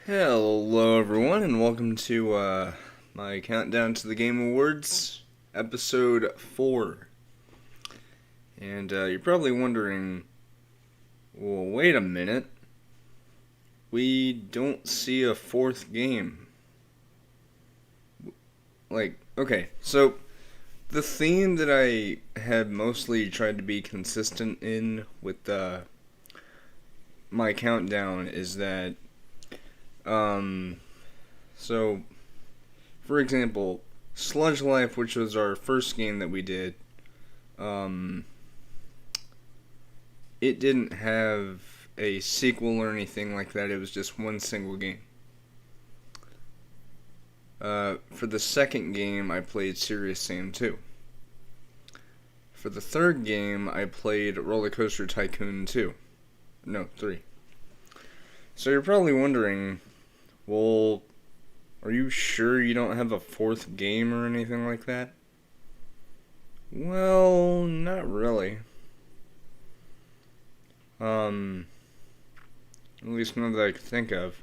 Hello everyone and welcome to my countdown to the Game Awards, episode 4. And you're probably wondering, well, wait a minute, we don't see a fourth game. Okay, so the theme that I had mostly tried to be consistent in with my countdown is that so, for example, Sludge Life, which was our first game that we did, it didn't have a sequel or anything like that. It was just one single game. For the second game, I played Serious Sam 2. For the third game, I played Roller Coaster Tycoon 2. No, 3. So you're probably wondering, well, are you sure you don't have a fourth game or anything like that? Well, not really. At least none that I could think of.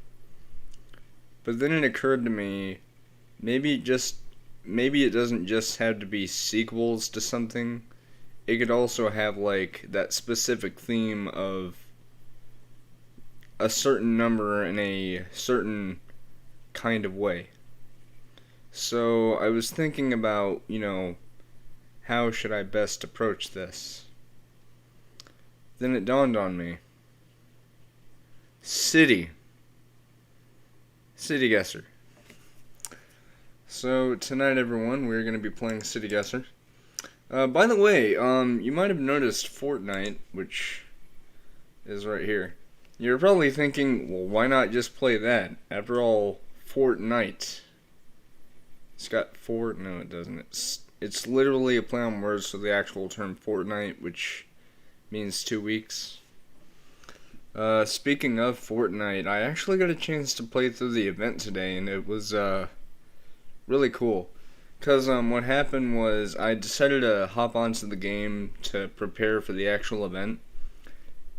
But then it occurred to me, maybe it doesn't just have to be sequels to something. It could also have like that specific theme of a certain number in a certain kind of way. So I was thinking about, how should I best approach this? Then it dawned on me. City Guesser. So tonight, everyone, we're going to be playing City Guesser. By the way, you might have noticed Fortnite, which is right here. You're probably thinking, well, why not just play that? After all, Fortnite. It's got four. No, it doesn't. It's literally a play on words for the actual term Fortnite, which means 2 weeks. Speaking of Fortnite, I actually got a chance to play through the event today, and it was really cool. Because what happened was I decided to hop onto the game to prepare for the actual event.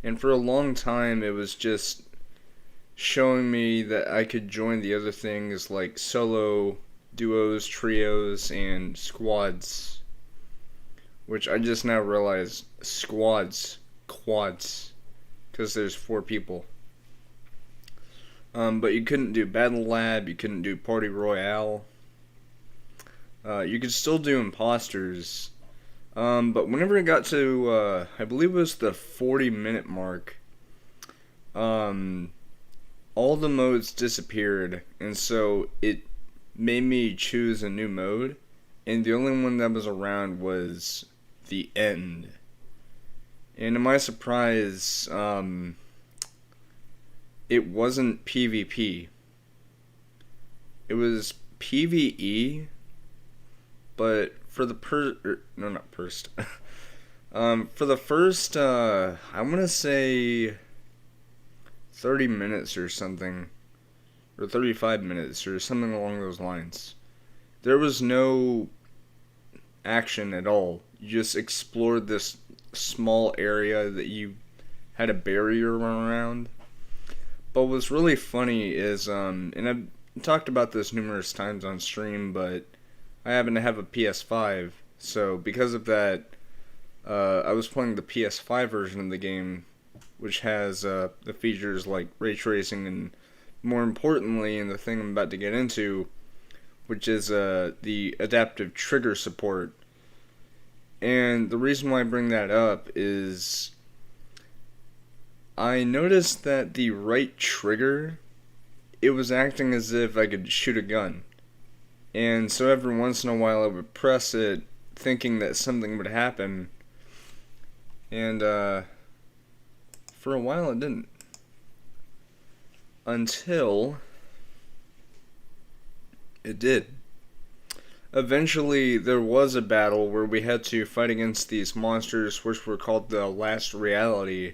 And for a long time, it was just showing me that I could join the other things like solo, duos, trios, and squads. Which I just now realized, quads. Because there's 4 people. But you couldn't do Battle Lab, you couldn't do Party Royale. You could still do imposters. But whenever it got to, I believe it was the 40-minute mark, all the modes disappeared, and so it made me choose a new mode, and the only one that was around was the end. And to my surprise, it wasn't PvP. It was PvE, but for the for the first, I'm gonna say 30 minutes or something, or 35 minutes, or something along those lines. There was no action at all. You just explored this small area that you had a barrier around. But what's really funny is, and I've talked about this numerous times on stream, but I happen to have a PS5, so because of that, I was playing the PS5 version of the game, which has the features like ray tracing and, more importantly, and the thing I'm about to get into, which is the adaptive trigger support. And the reason why I bring that up is I noticed that the right trigger, it was acting as if I could shoot a gun. And so every once in a while I would press it thinking that something would happen. And for a while it didn't. Until it did. Eventually there was a battle where we had to fight against these monsters which were called the Last Reality.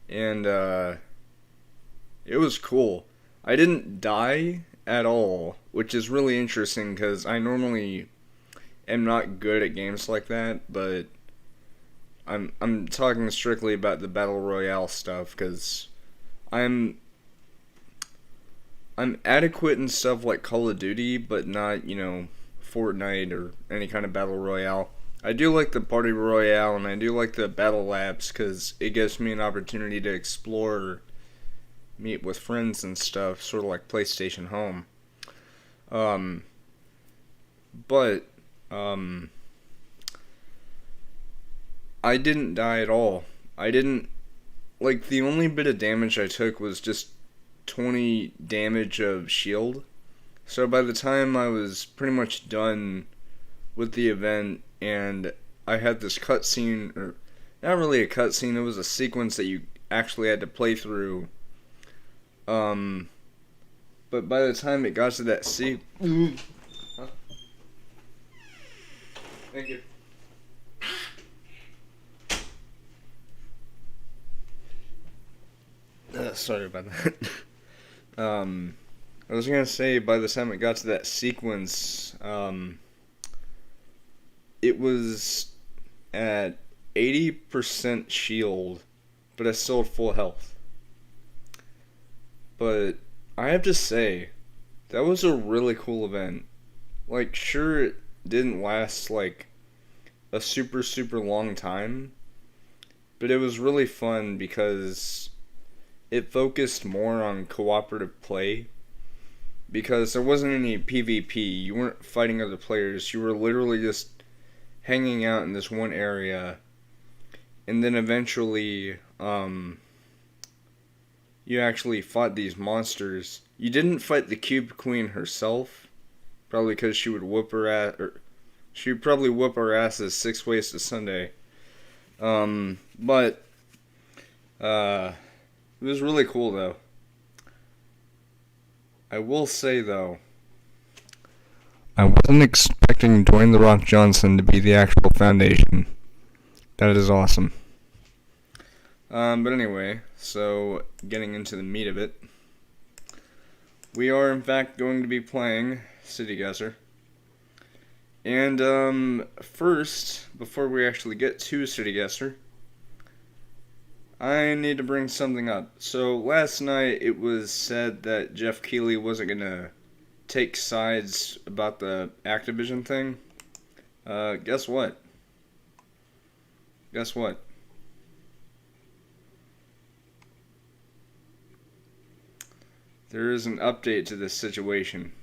And it was cool. I didn't die at all, which is really interesting because I normally am not good at games like that, but I'm talking strictly about the Battle Royale stuff because I'm I'm adequate in stuff like Call of Duty, but not, Fortnite or any kind of battle royale. I do like the party royale, and I do like the battle labs because it gives me an opportunity to explore, meet with friends and stuff, sort of like PlayStation Home. Um, but I didn't die at all. I didn't like the only bit of damage I took was just 20 damage of shield. So by the time I was pretty much done with the event and I had this cutscene, or not really a cutscene, it was a sequence that you actually had to play through. But by the time it got to that Thank you. Sorry about that. I was gonna say by the time it got to that sequence, it was at 80% shield, but I still had full health. But I have to say, that was a really cool event. Like, sure, it didn't last like a super, super long time, but it was really fun because it focused more on cooperative play. Because there wasn't any PvP, you weren't fighting other players, you were literally just hanging out in this one area, and then eventually, you actually fought these monsters. You didn't fight the Cube Queen herself, probably because she would whoop her ass, or she would probably whoop her asses 6 ways to Sunday. But it was really cool though. I will say though, I wasn't expecting Dwayne The Rock Johnson to be the actual foundation. That is awesome. But anyway, so getting into the meat of it, we are in fact going to be playing City Guesser. And first, before we actually get to City Guesser, I need to bring something up. So last night it was said that Jeff Keighley wasn't going to take sides about the Activision thing. Guess what? Guess what? There is an update to this situation.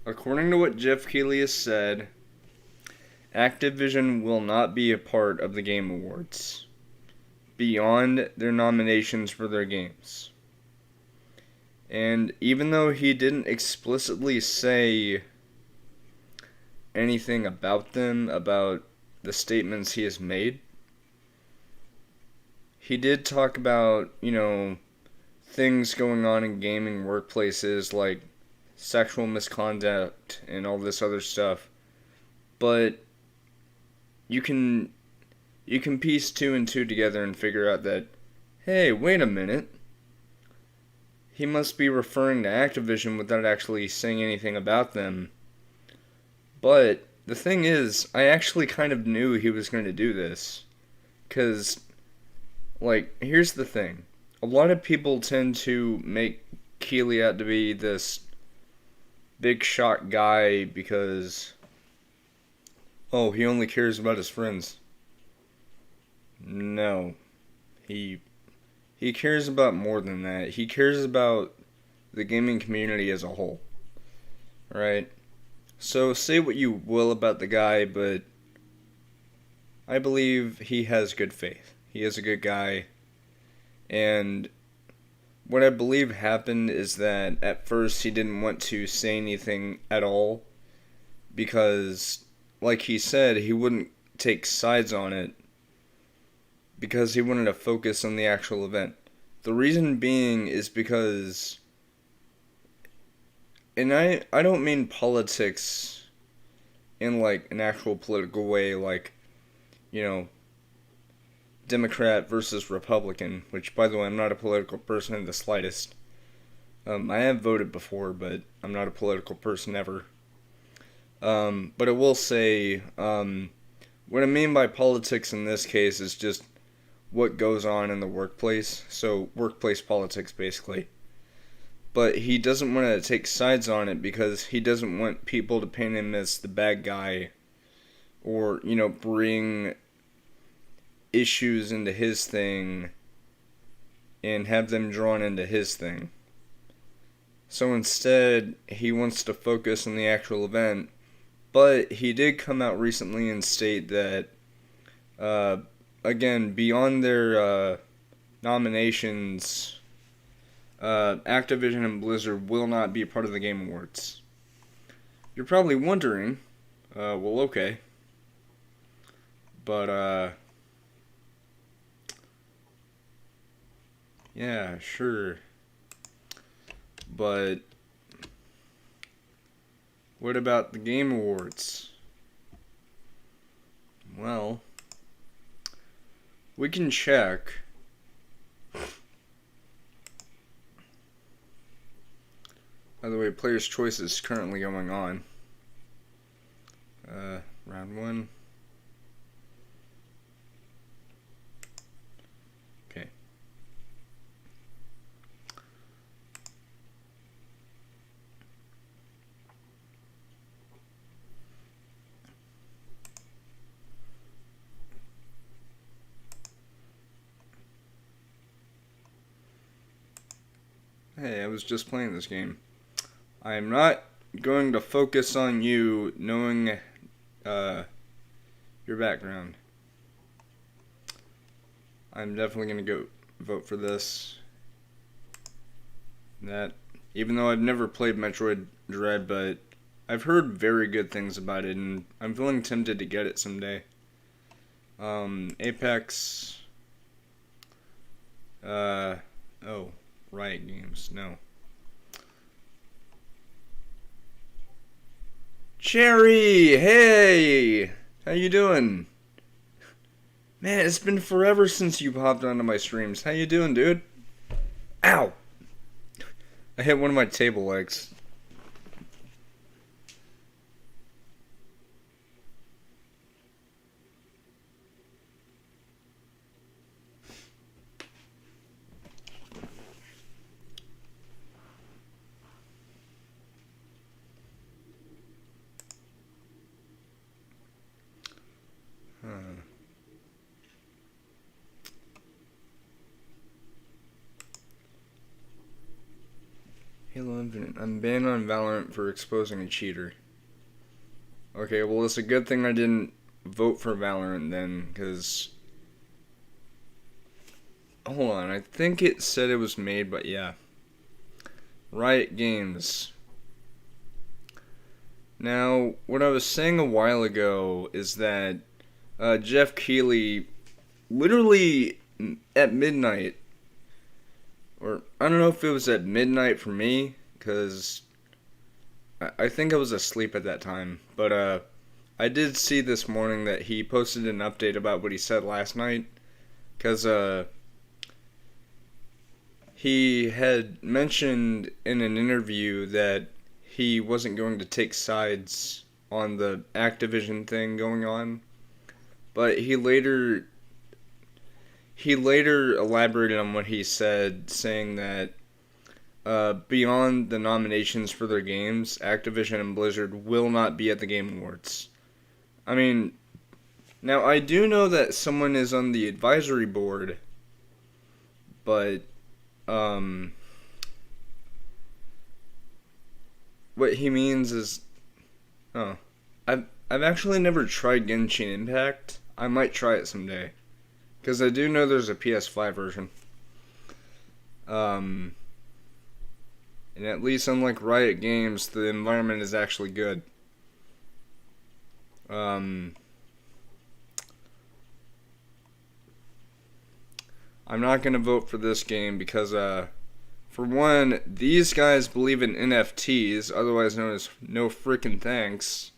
According to what Jeff Keighley has said, Activision will not be a part of the Game Awards beyond their nominations for their games. And even though he didn't explicitly say anything about them, about the statements he has made, he did talk about, things going on in gaming workplaces like sexual misconduct and all this other stuff. But you can piece 2 and 2 together and figure out that, hey, wait a minute. He must be referring to Activision without actually saying anything about them. But the thing is, I actually kind of knew he was going to do this. Because, here's the thing. A lot of people tend to make Keighley out to be this big shot guy because, oh, he only cares about his friends. No. He cares about more than that. He cares about the gaming community as a whole. Right? So say what you will about the guy, but I believe he has good faith. He is a good guy. And what I believe happened is that at first he didn't want to say anything at all because, like he said, he wouldn't take sides on it because he wanted to focus on the actual event. The reason being is because, and I don't mean politics in an actual political way, Democrat versus Republican, which, by the way, I'm not a political person in the slightest. I have voted before, but I'm not a political person ever. But I will say, what I mean by politics in this case is just what goes on in the workplace. So, workplace politics, basically. but he doesn't want to take sides on it because he doesn't want people to paint him as the bad guy or, bring issues into his thing and have them drawn into his thing. So instead, he wants to focus on the actual event, but he did come out recently and state that, again, beyond their nominations, Activision and Blizzard will not be a part of the Game Awards. You're probably wondering, well, okay, but, yeah, sure. But what about the Game Awards? Well, we can check. By the way, Player's Choice is currently going on. Round 1. Okay. Hey, I was just playing this game. I am not going to focus on you knowing your background. I'm definitely going to go vote for this. That, even though I've never played Metroid Dread, but I've heard very good things about it, and I'm feeling tempted to get it someday. Apex. Oh, Riot Games. No. Cherry, hey, how you doing? Man, it's been forever since you popped onto my streams. How you doing, dude? Ow! I hit one of my table legs. Halo Infinite. I'm banned on Valorant for exposing a cheater. Okay, well, it's a good thing I didn't vote for Valorant then, because... Hold on, I think it said it was made, but yeah. Riot Games. Now, what I was saying a while ago is that Jeff Keighley, literally at midnight, or I don't know if it was at midnight for me, because I think I was asleep at that time, but I did see this morning that he posted an update about what he said last night, because he had mentioned in an interview that he wasn't going to take sides on the Activision thing going on, but he later elaborated on what he said, saying that beyond the nominations for their games, Activision and Blizzard will not be at the Game Awards. I mean, now I do know that someone is on the advisory board, but what he means is, I've actually never tried Genshin Impact. I might try it someday, because I do know there's a PS5 version. And at least unlike Riot Games, the environment is actually good. I'm not going to vote for this game because, for one, these guys believe in NFTs, otherwise known as no frickin' thanks.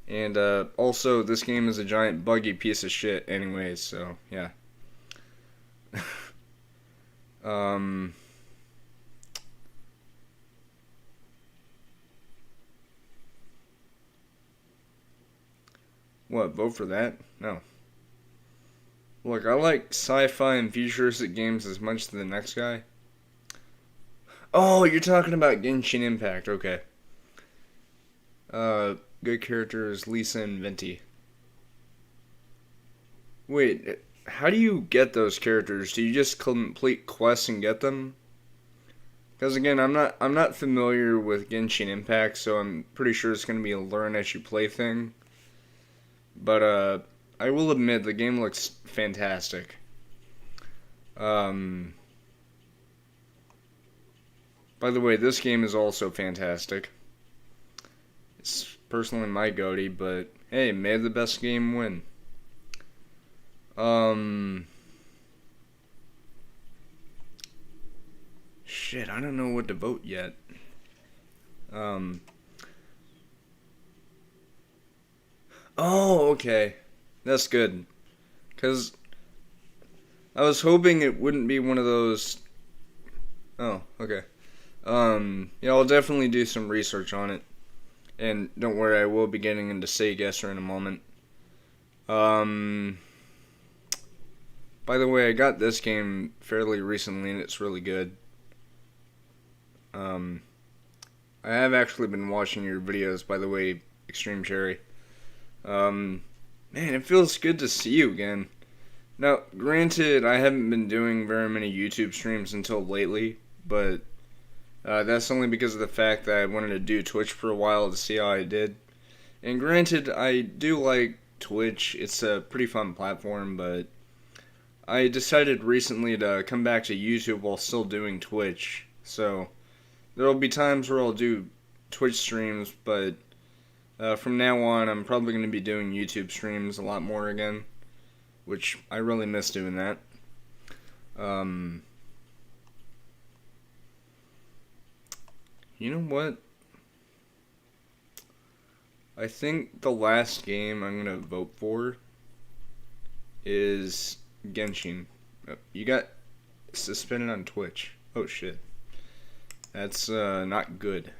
And also, this game is a giant buggy piece of shit anyways, so, yeah. What, vote for that? No. Look, I like sci-fi and futuristic games as much as the next guy. Oh, you're talking about Genshin Impact. Okay. Good characters Lisa and Venti. Wait, how do you get those characters? Do you just complete quests and get them? Because again, I'm not familiar with Genshin Impact, so I'm pretty sure it's gonna be a learn as you play thing. But I will admit the game looks fantastic. Um, by the way, this game is also fantastic. It's personally my goatee, but hey, may the best game win. Um, Shit, I don't know what to vote yet. Um, oh, okay, that's good. Cause I was hoping it wouldn't be one of those. Oh, okay. Yeah, I'll definitely do some research on it. And don't worry, I will be getting into Say Guesser in a moment. Um, by the way, I got this game fairly recently, and it's really good. Um, I have actually been watching your videos, by the way, Extreme Cherry. Um, Man, it feels good to see you again. Now, granted, I haven't been doing very many YouTube streams until lately, but that's only because of the fact that I wanted to do Twitch for a while to see how I did. And granted, I do like Twitch. It's a pretty fun platform, but I decided recently to come back to YouTube while still doing Twitch. So there will be times where I'll do Twitch streams, but from now on, I'm probably going to be doing YouTube streams a lot more again, which I really miss doing that. You know what? I think the last game I'm going to vote for is Genshin. You got suspended on Twitch. Oh shit. That's not good.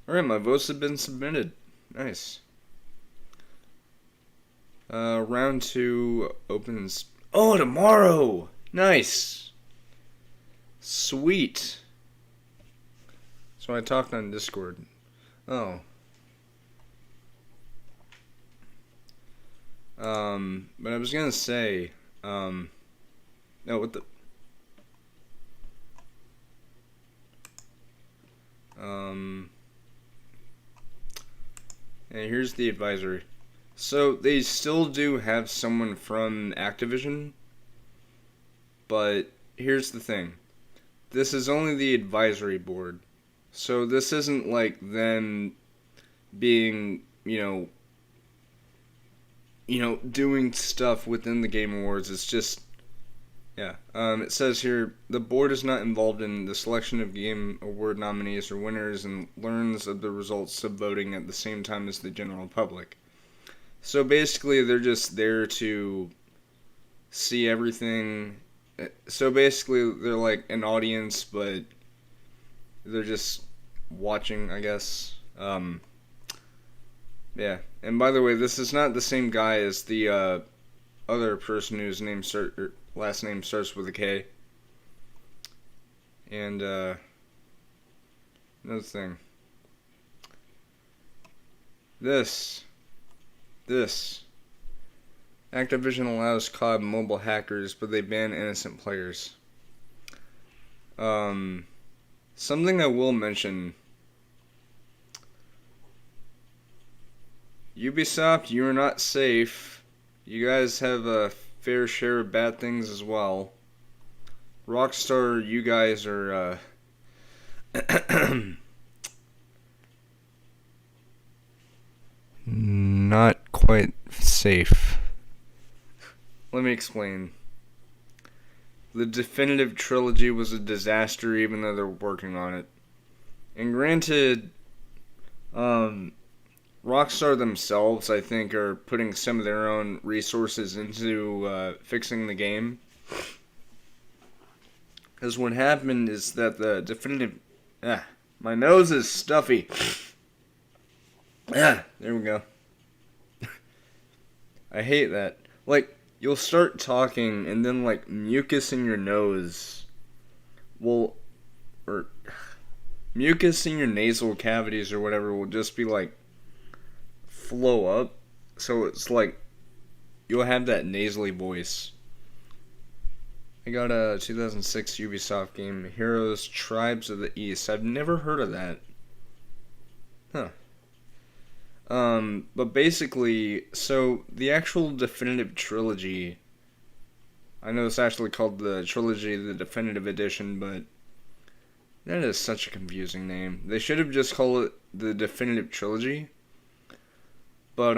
Alright, my votes have been submitted. Nice. Round 2 opens. Oh, tomorrow! Nice! Sweet. So I talked on Discord. Oh. But I was gonna say, no, what the, and here's the advisory. So they still do have someone from Activision, but here's the thing. This is only the advisory board. So this isn't like them being, doing stuff within the Game Awards. It's just, yeah. It says here, the board is not involved in the selection of Game Award nominees or winners and learns of the results of voting at the same time as the general public. So basically, they're just there to see everything. So basically, they're like an audience, but they're just watching, I guess. Yeah. And by the way, this is not the same guy as the other person whose last name starts with a K. And another thing. This. Activision allows COD mobile hackers, but they ban innocent players. Something I will mention. Ubisoft, you are not safe. You guys have a fair share of bad things as well. Rockstar, you guys are, not quite safe. Let me explain. The Definitive Trilogy was a disaster even though they're working on it. And granted, Rockstar themselves, I think, are putting some of their own resources into fixing the game. Because what happened is that the Definitive... my nose is stuffy. There we go. I hate that. Like, you'll start talking and then, like, mucus in your nose will or mucus in your nasal cavities or whatever will just be like flow up. So it's like you'll have that nasally voice. I got a 2006 Ubisoft game, Heroes Tribes of the East. I've never heard of that. Huh. But basically, so the actual definitive trilogy, I know it's actually called the Trilogy, the Definitive Edition, but that is such a confusing name. They should have just called it the Definitive Trilogy. But,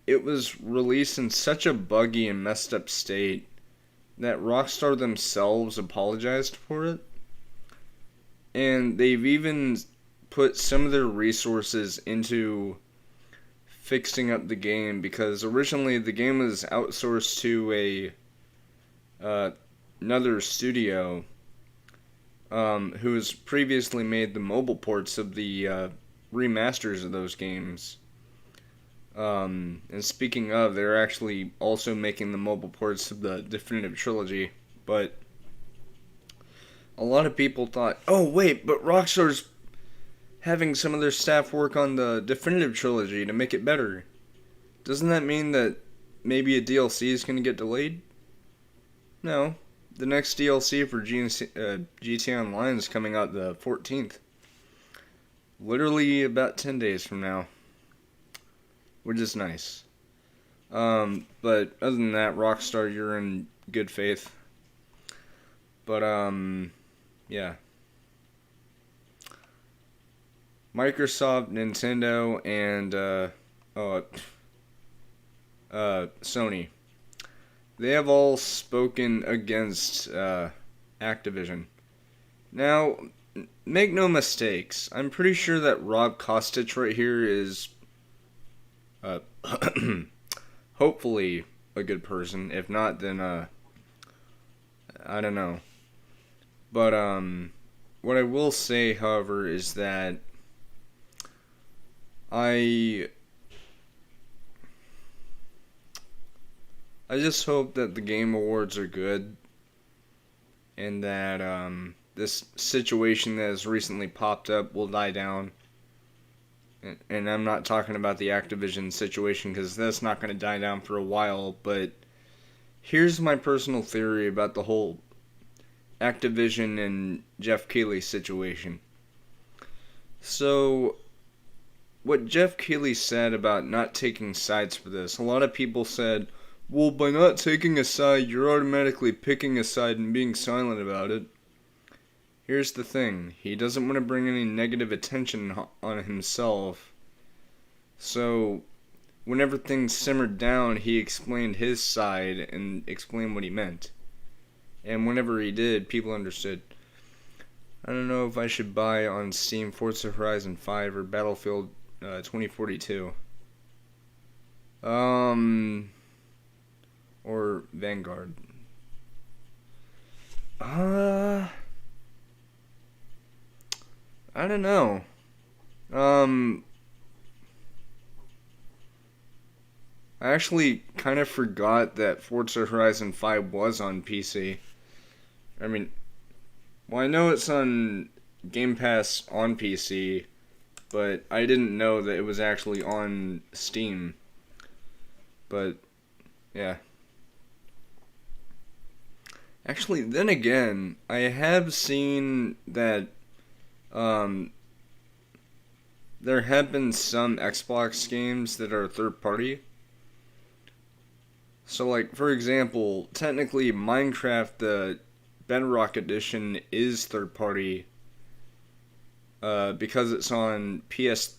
it was released in such a buggy and messed up state that Rockstar themselves apologized for it. And they've even put some of their resources into fixing up the game, because originally the game was outsourced to another studio who has previously made the mobile ports of the remasters of those games. And speaking of, they're actually also making the mobile ports of the Definitive Trilogy, but a lot of people thought, oh wait, but Rockstar's having some of their staff work on the Definitive Trilogy to make it better. Doesn't that mean that maybe a DLC is going to get delayed? No. The next DLC for GTA Online is coming out the 14th. Literally about 10 days from now. Which is nice. But other than that, Rockstar, you're in good faith. But, yeah. Microsoft, Nintendo, and Sony. They have all spoken against Activision. Now, make no mistakes. I'm pretty sure that Rob Kostich right here is hopefully a good person. If not, then I don't know. But what I will say, however, is that I just hope that the Game Awards are good, and that this situation that has recently popped up will die down. And I'm not talking about the Activision situation, because that's not going to die down for a while, but here's my personal theory about the whole Activision and Jeff Keighley situation. So, what Jeff Keighley said about not taking sides for this, a lot of people said, well, by not taking a side, you're automatically picking a side and being silent about it. Here's the thing, he doesn't want to bring any negative attention on himself. So, whenever things simmered down, he explained his side and explained what he meant. And whenever he did, people understood. I don't know if I should buy on Steam Forza Horizon 5 or Battlefield 2042. Or Vanguard. I don't know. I actually kind of forgot that Forza Horizon 5 was on PC. I mean, well, I know it's on Game Pass on PC, but I didn't know that it was actually on Steam. But, yeah. Actually, then again, I have seen that there have been some Xbox games that are third party. So, like, for example, technically Minecraft, the Bedrock Edition, is third party because it's on PS4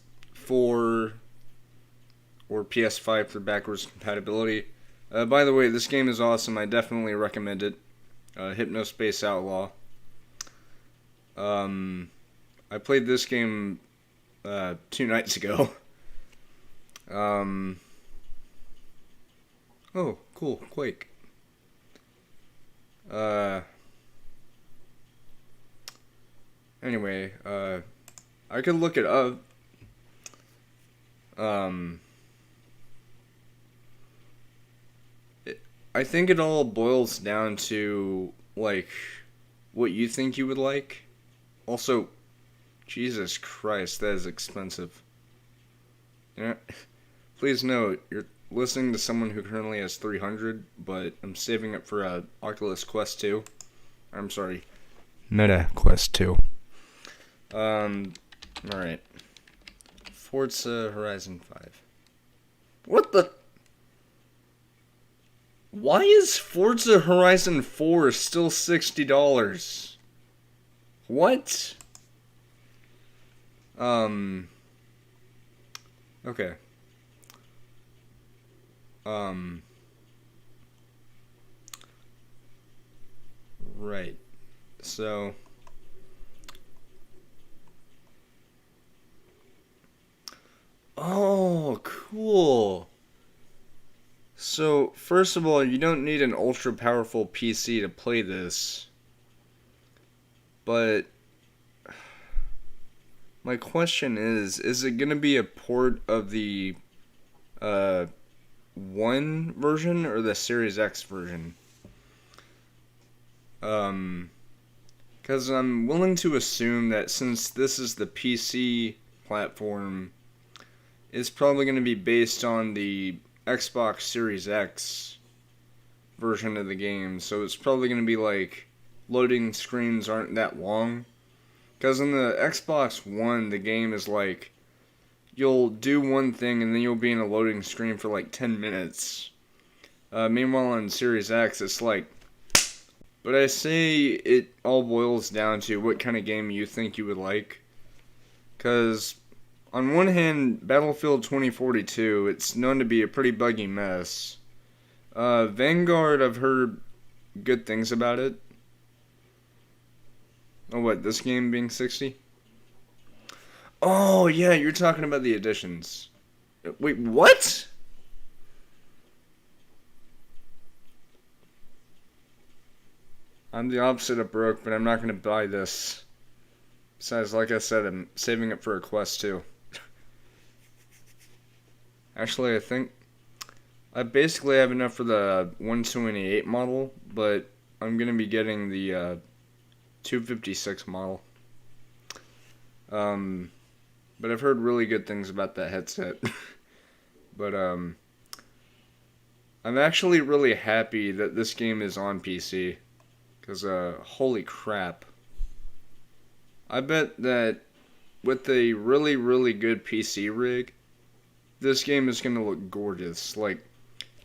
or PS5 for backwards compatibility. By the way, this game is awesome. I definitely recommend it. Hypnospace Outlaw. I played this game 2 nights ago. Oh, cool, Quake. Anyway, I could look it up. I think it all boils down to, like, what you think you would like. Also, Jesus Christ, that is expensive. You know, please note, you're listening to someone who currently has 300, but I'm saving it for a Oculus Quest 2. I'm sorry, Meta Quest 2. Alright. Forza Horizon 5. What the? Why is Forza Horizon 4 still $60? What? Okay. Right. So. Oh, cool. So, first of all, you don't need an ultra powerful PC to play this. But my question is it going to be a port of the 1 version or the Series X version? Because I'm willing to assume that since this is the PC platform, it's probably going to be based on the Xbox Series X version of the game, so it's probably going to be like loading screens aren't that long. Because in the Xbox One, the game is like you'll do one thing and then you'll be in a loading screen for like 10 minutes. Meanwhile, on Series X, it's like. But I say it all boils down to what kind of game you think you would like. Because on one hand, Battlefield 2042, it's known to be a pretty buggy mess. Vanguard, I've heard good things about it. Oh, what, this game being 60? Oh, yeah, you're talking about the additions. Wait, what? I'm the opposite of broke, but I'm not going to buy this. Besides, like I said, I'm saving it for a Quest 2. Actually, I think I basically have enough for the 128 model, but I'm going to be getting the 256 model. But I've heard really good things about that headset. But I'm actually really happy that this game is on PC. Because, holy crap. I bet that with a really, really good PC rig, this game is going to look gorgeous. Like,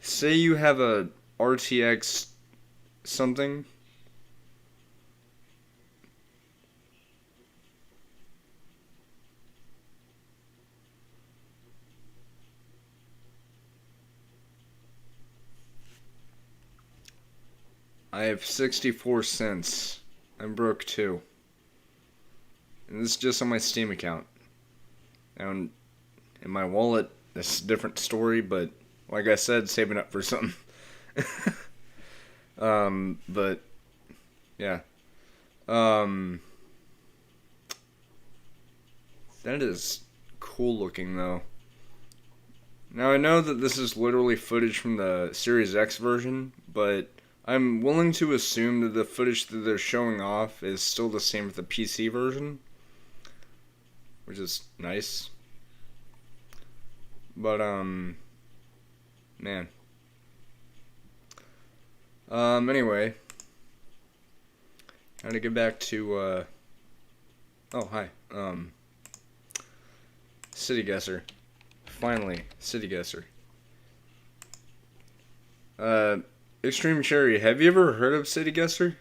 say you have a RTX something. I have 64 cents. I'm broke too. And this is just on my Steam account. And in my wallet, that's a different story, but like I said, saving up for something. But yeah. That is cool looking though. Now I know that this is literally footage from the Series X version, but I'm willing to assume that the footage that they're showing off is still the same with the PC version, which is nice. But, man. Anyway. How to get back to, oh, hi. City Guesser. Finally, City Guesser. Extreme Cherry, have you ever heard of City Guesser?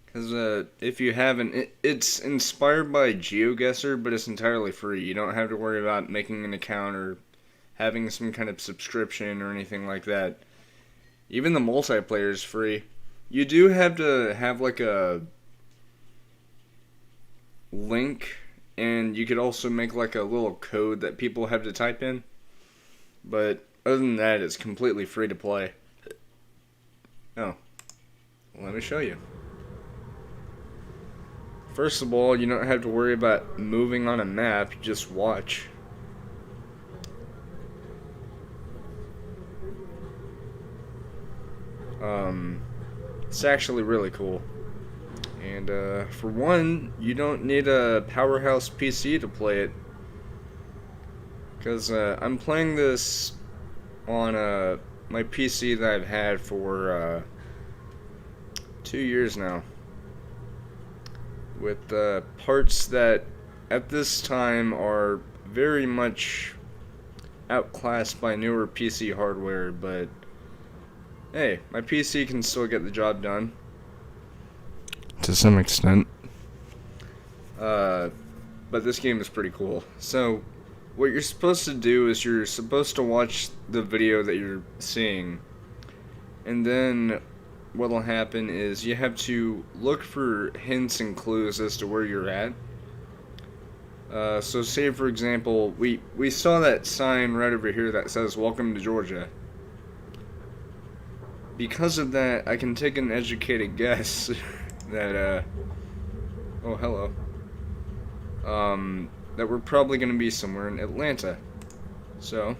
Because if you haven't, it's inspired by GeoGuessr, but it's entirely free. You don't have to worry about making an account or having some kind of subscription or anything like that. Even the multiplayer is free. You do have to have like a link, and you could also make like a little code that people have to type in. But other than that, it's completely free to play. Oh, let me show you. First of all, you don't have to worry about moving on a map, you just watch. It's actually really cool. And for one, you don't need a powerhouse PC to play it. Because I'm playing this on my PC that I've had for 2 years now. With parts that at this time are very much outclassed by newer PC hardware, but hey, my PC can still get the job done. To some extent. But this game is pretty cool. So, what you're supposed to do is you're supposed to watch the video that you're seeing, and then what'll happen is you have to look for hints and clues as to where you're at. So say for example, we saw that sign right over here that says "Welcome to Georgia." Because of that, I can take an educated guess that oh hello, that we're probably gonna be somewhere in Atlanta. So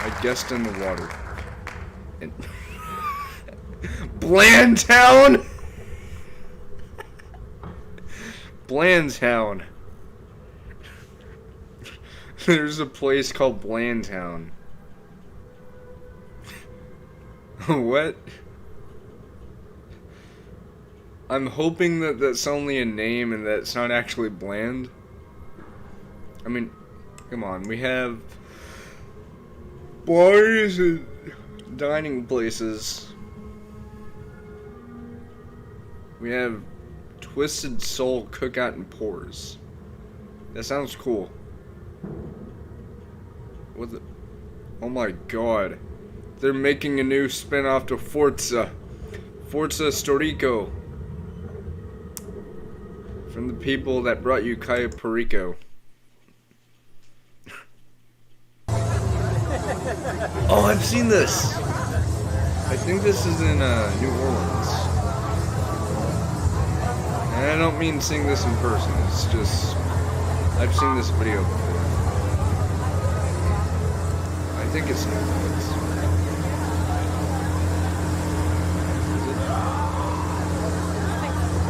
I guessed in the water. Blandtown. Blandtown. There's a place called Blandtown. What? I'm hoping that that's only a name and that it's not actually bland. I mean, come on, we have bars and dining places. We have Twisted Soul Cookout and Pours. That sounds cool. What the? Oh my god. They're making a new spin-off to Forza. Forza Storico. From the people that brought you Cayo Perico. Oh, I've seen this! I think this is in New Orleans. And I don't mean seeing this in person, it's just I've seen this video before. I think it's New Orleans. Is it?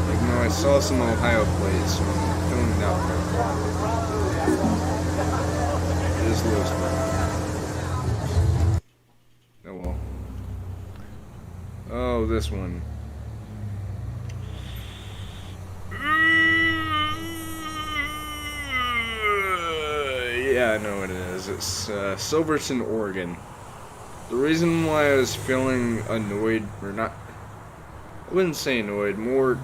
Like, no, I saw some Ohio plays, so I'm filling it out there. It is Lewisburg. Oh well. Oh, this one. Yeah, I know what it is. It's Silverton, Oregon. The reason why I was feeling annoyed, or not, I wouldn't say annoyed, more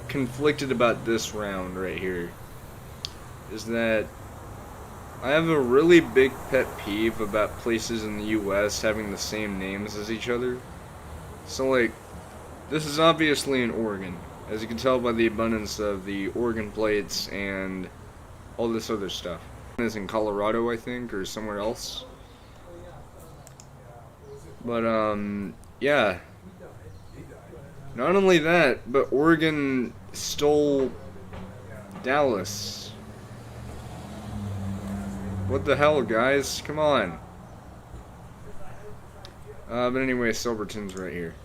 conflicted about this round right here, is that I have a really big pet peeve about places in the US having the same names as each other. So like, this is obviously in Oregon, as you can tell by the abundance of the Oregon plates and all this other stuff. Is in Colorado, I think, or somewhere else. But yeah. Not only that, but Oregon stole Dallas. What the hell, guys? Come on. But anyway, Silverton's right here.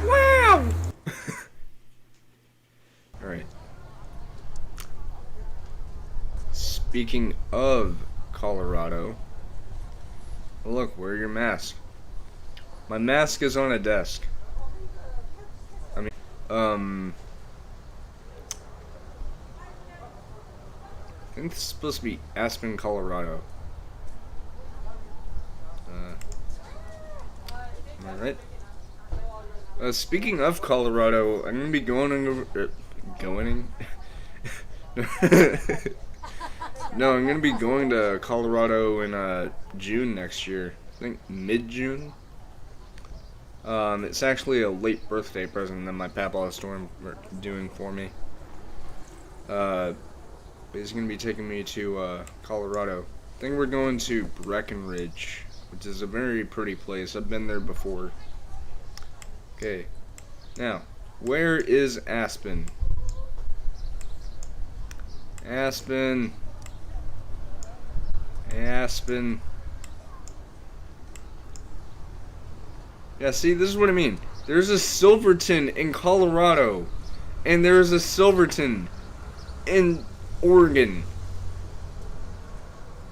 Wow! Alright. Speaking of Colorado, look, wear your mask. My mask is on a desk. I mean, I think this is supposed to be Aspen, Colorado. Am I right? Speaking of Colorado, I'm gonna be going over. No, I'm gonna be going to Colorado in June next year. I think mid-June. It's actually a late birthday present that my papa is doing for me. But he's gonna be taking me to Colorado. I think we're going to Breckenridge, which is a very pretty place. I've been there before. Okay, now, where is Aspen? Aspen. Aspen. Yeah, see, this is what I mean. There's a Silverton in Colorado, and there's a Silverton in Oregon.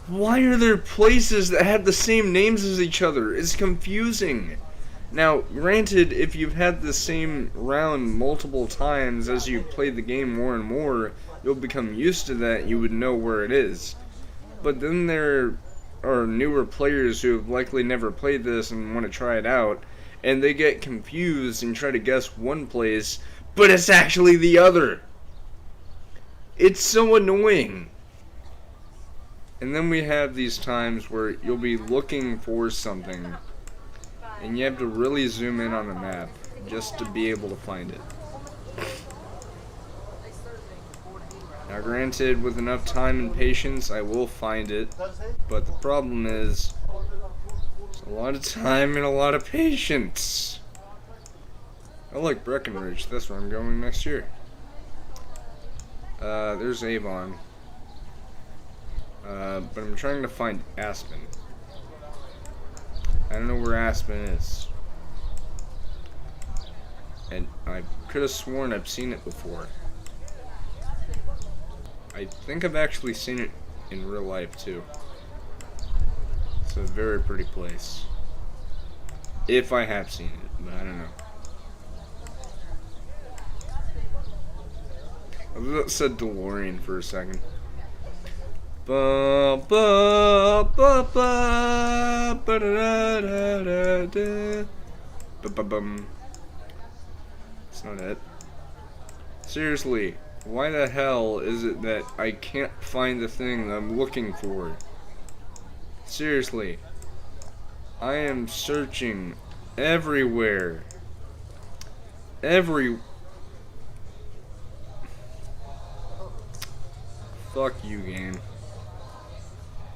Why are there places that have the same names as each other? It's confusing. Now, granted, if you've had the same round multiple times as you played the game more and more, you'll become used to that, you would know where it is. But then there are newer players who have likely never played this and want to try it out, and they get confused and try to guess one place, but it's actually the other. It's so annoying. And then we have these times where you'll be looking for something, and you have to really zoom in on the map just to be able to find it. Now granted, with enough time and patience, I will find it, but the problem is, it's a lot of time and a lot of patience. I like Breckenridge, that's where I'm going next year. There's Avon. But I'm trying to find Aspen. I don't know where Aspen is. And I could have sworn I've seen it before. I think I've actually seen it in real life too. It's a very pretty place. If I have seen it, but I don't know. I said DeLorean for a second. Ba ba ba ba ba da da da da. Ba ba bum. It's not it. Seriously, why the hell is it that I can't find the thing that I'm looking for? Seriously, I am searching everywhere. Fuck you, game.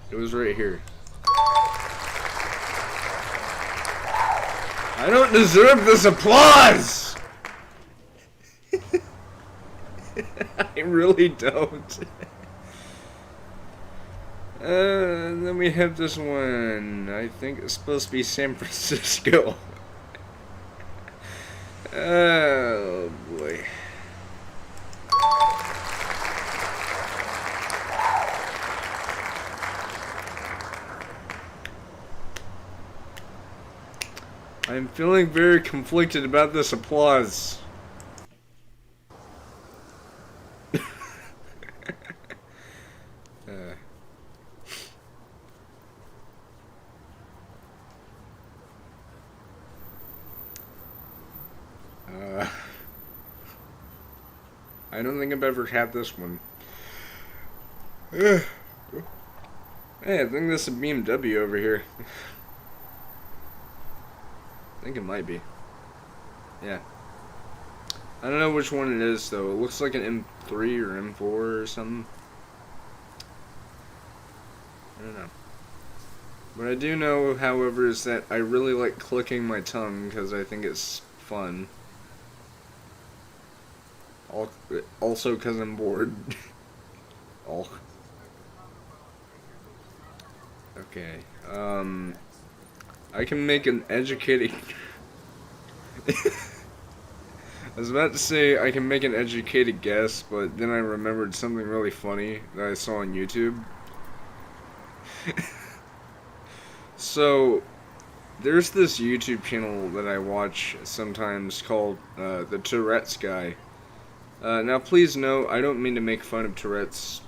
It was right here. I don't deserve this applause! I really don't. And then we have this one. I think it's supposed to be San Francisco. Oh boy. I'm feeling very conflicted about this applause. I don't think I've ever had this one. Hey, I think this is a BMW over here. I think it might be. Yeah. I don't know which one it is though. It looks like an M3 or M4 or something. I don't know. What I do know, however, is that I really like clicking my tongue because I think it's fun. Also because I'm bored. Oh. Okay. I can make an educated... I was about to say I can make an educated guess, but then I remembered something really funny that I saw on YouTube. So, there's this YouTube channel that I watch sometimes called The Tourette's Guy. Now please note, I don't mean to make fun of Tourette's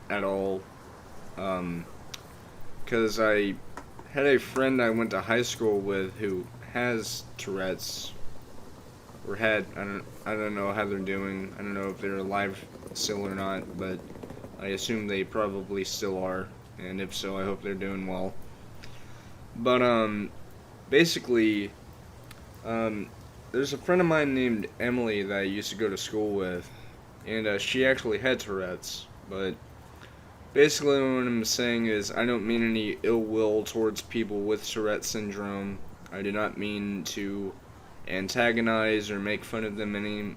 at all. Because I had a friend I went to high school with who has Tourette's. Or had, I don't know how they're doing. I don't know if they're alive still or not, but I assume they probably still are. And if so, I hope they're doing well. But, basically, there's a friend of mine named Emily that I used to go to school with, and she actually had Tourette's, but basically what I'm saying is I don't mean any ill will towards people with Tourette's syndrome. I do not mean to antagonize or make fun of them in any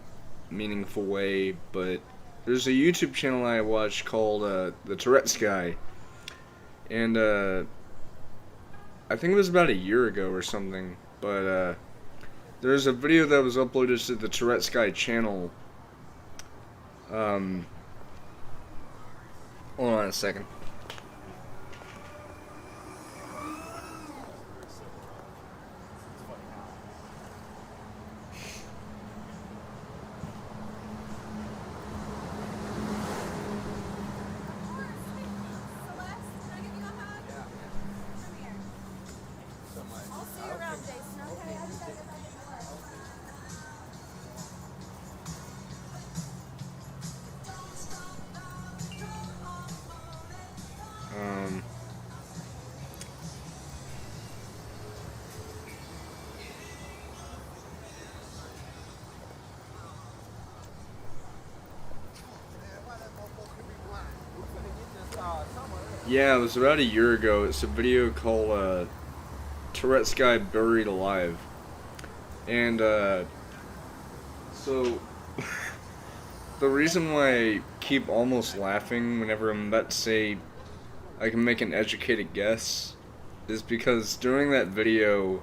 meaningful way, but there's a YouTube channel I watch called the Tourette's Guy, and I think it was about a year ago or something, but there's a video that was uploaded to the Tourette's Guy channel. Hold on a second. Yeah, it was about a year ago. It's a video called Tourette's Guy Buried Alive. And so the reason why I keep almost laughing whenever I'm about to say I can make an educated guess is because during that video,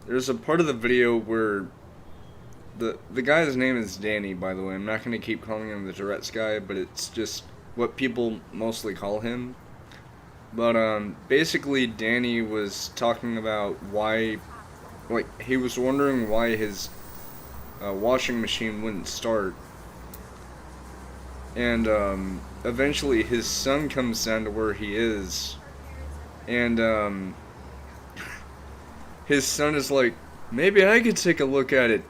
there's a part of the video where the guy's name is Danny, by the way. I'm not going to keep calling him the Tourette's Guy, but it's just what people mostly call him. But basically Danny was talking about why, like, he was wondering why his washing machine wouldn't start. And eventually his son comes down to where he is, and his son is like, maybe I could take a look at it.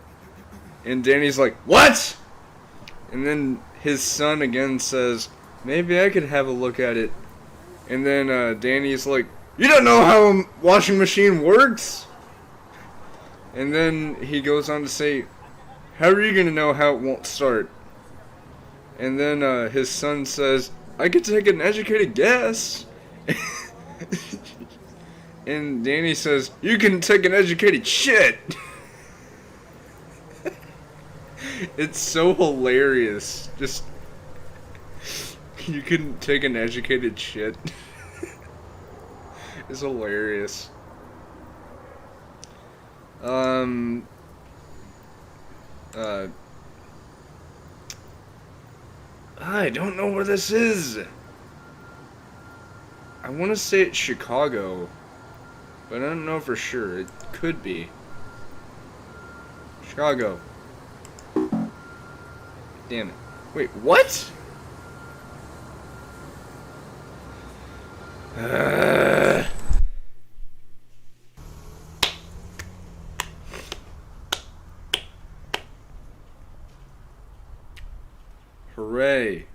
And Danny's like, what? And then his son again says, maybe I could have a look at it. And then Danny's like, you don't know how a washing machine works? And then he goes on to say, how are you going to know how it won't start? And then his son says, I could take an educated guess. And Danny says, you can take an educated shit. It's so hilarious. Just, you can take an educated shit. It's hilarious. I don't know where this is. I want to say it's Chicago, but I don't know for sure. It could be Chicago. Damn it. Wait, what? Hooray.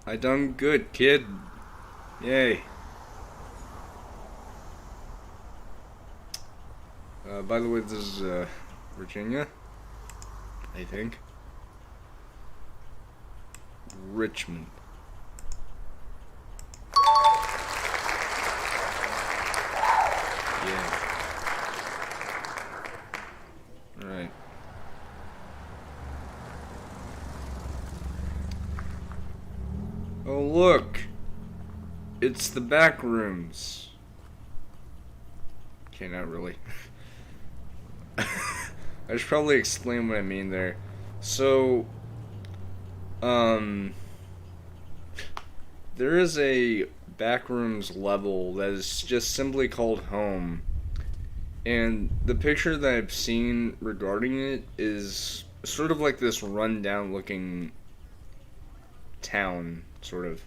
I done good, kid. Yay. By the way, this is Virginia, I think. Richmond. Yeah. Alright. Oh, look! It's the back rooms. Okay, not really. I should probably explain what I mean there. So, there is a backrooms level that is just simply called home. And the picture that I've seen regarding it is sort of like this rundown looking town, sort of.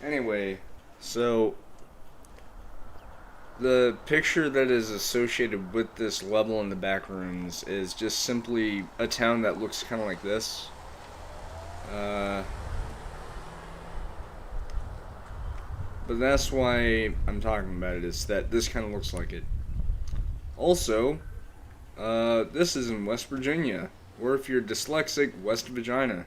Anyway, so the picture that is associated with this level in the back rooms is just simply a town that looks kind of like this. But that's why I'm talking about it, is that this kind of looks like it. Also, this is in West Virginia, or if you're dyslexic, West Vagina.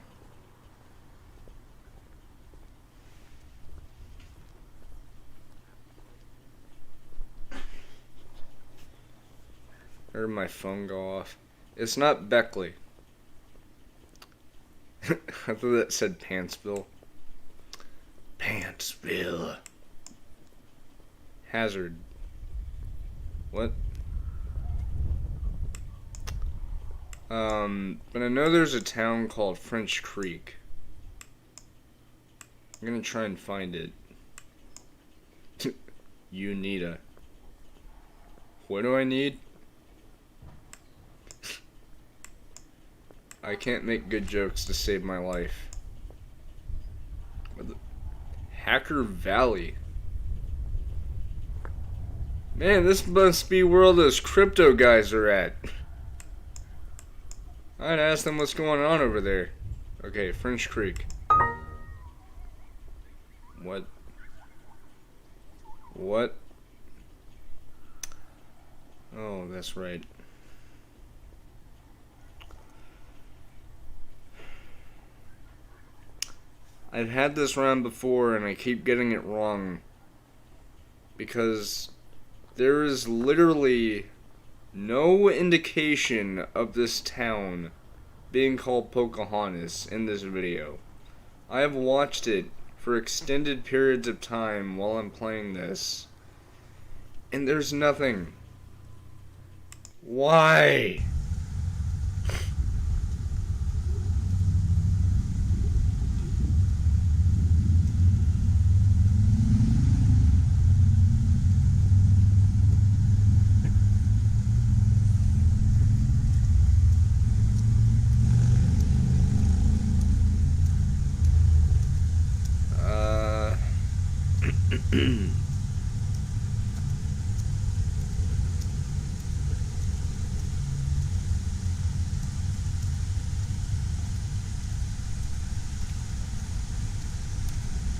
I heard my phone go off. It's not Beckley. I thought that said Pantsville. Pantsville. Hazard. What? But I know there's a town called French Creek. I'm gonna try and find it. You need a... What do I need? I can't make good jokes to save my life. Hacker Valley. Man, this must be where all those crypto guys are at. I'd ask them what's going on over there. Okay, French Creek. What? What? Oh, that's right. I've had this round before and I keep getting it wrong because there is literally no indication of this town being called Pocahontas in this video. I have watched it for extended periods of time while I'm playing this, and there's nothing. Why?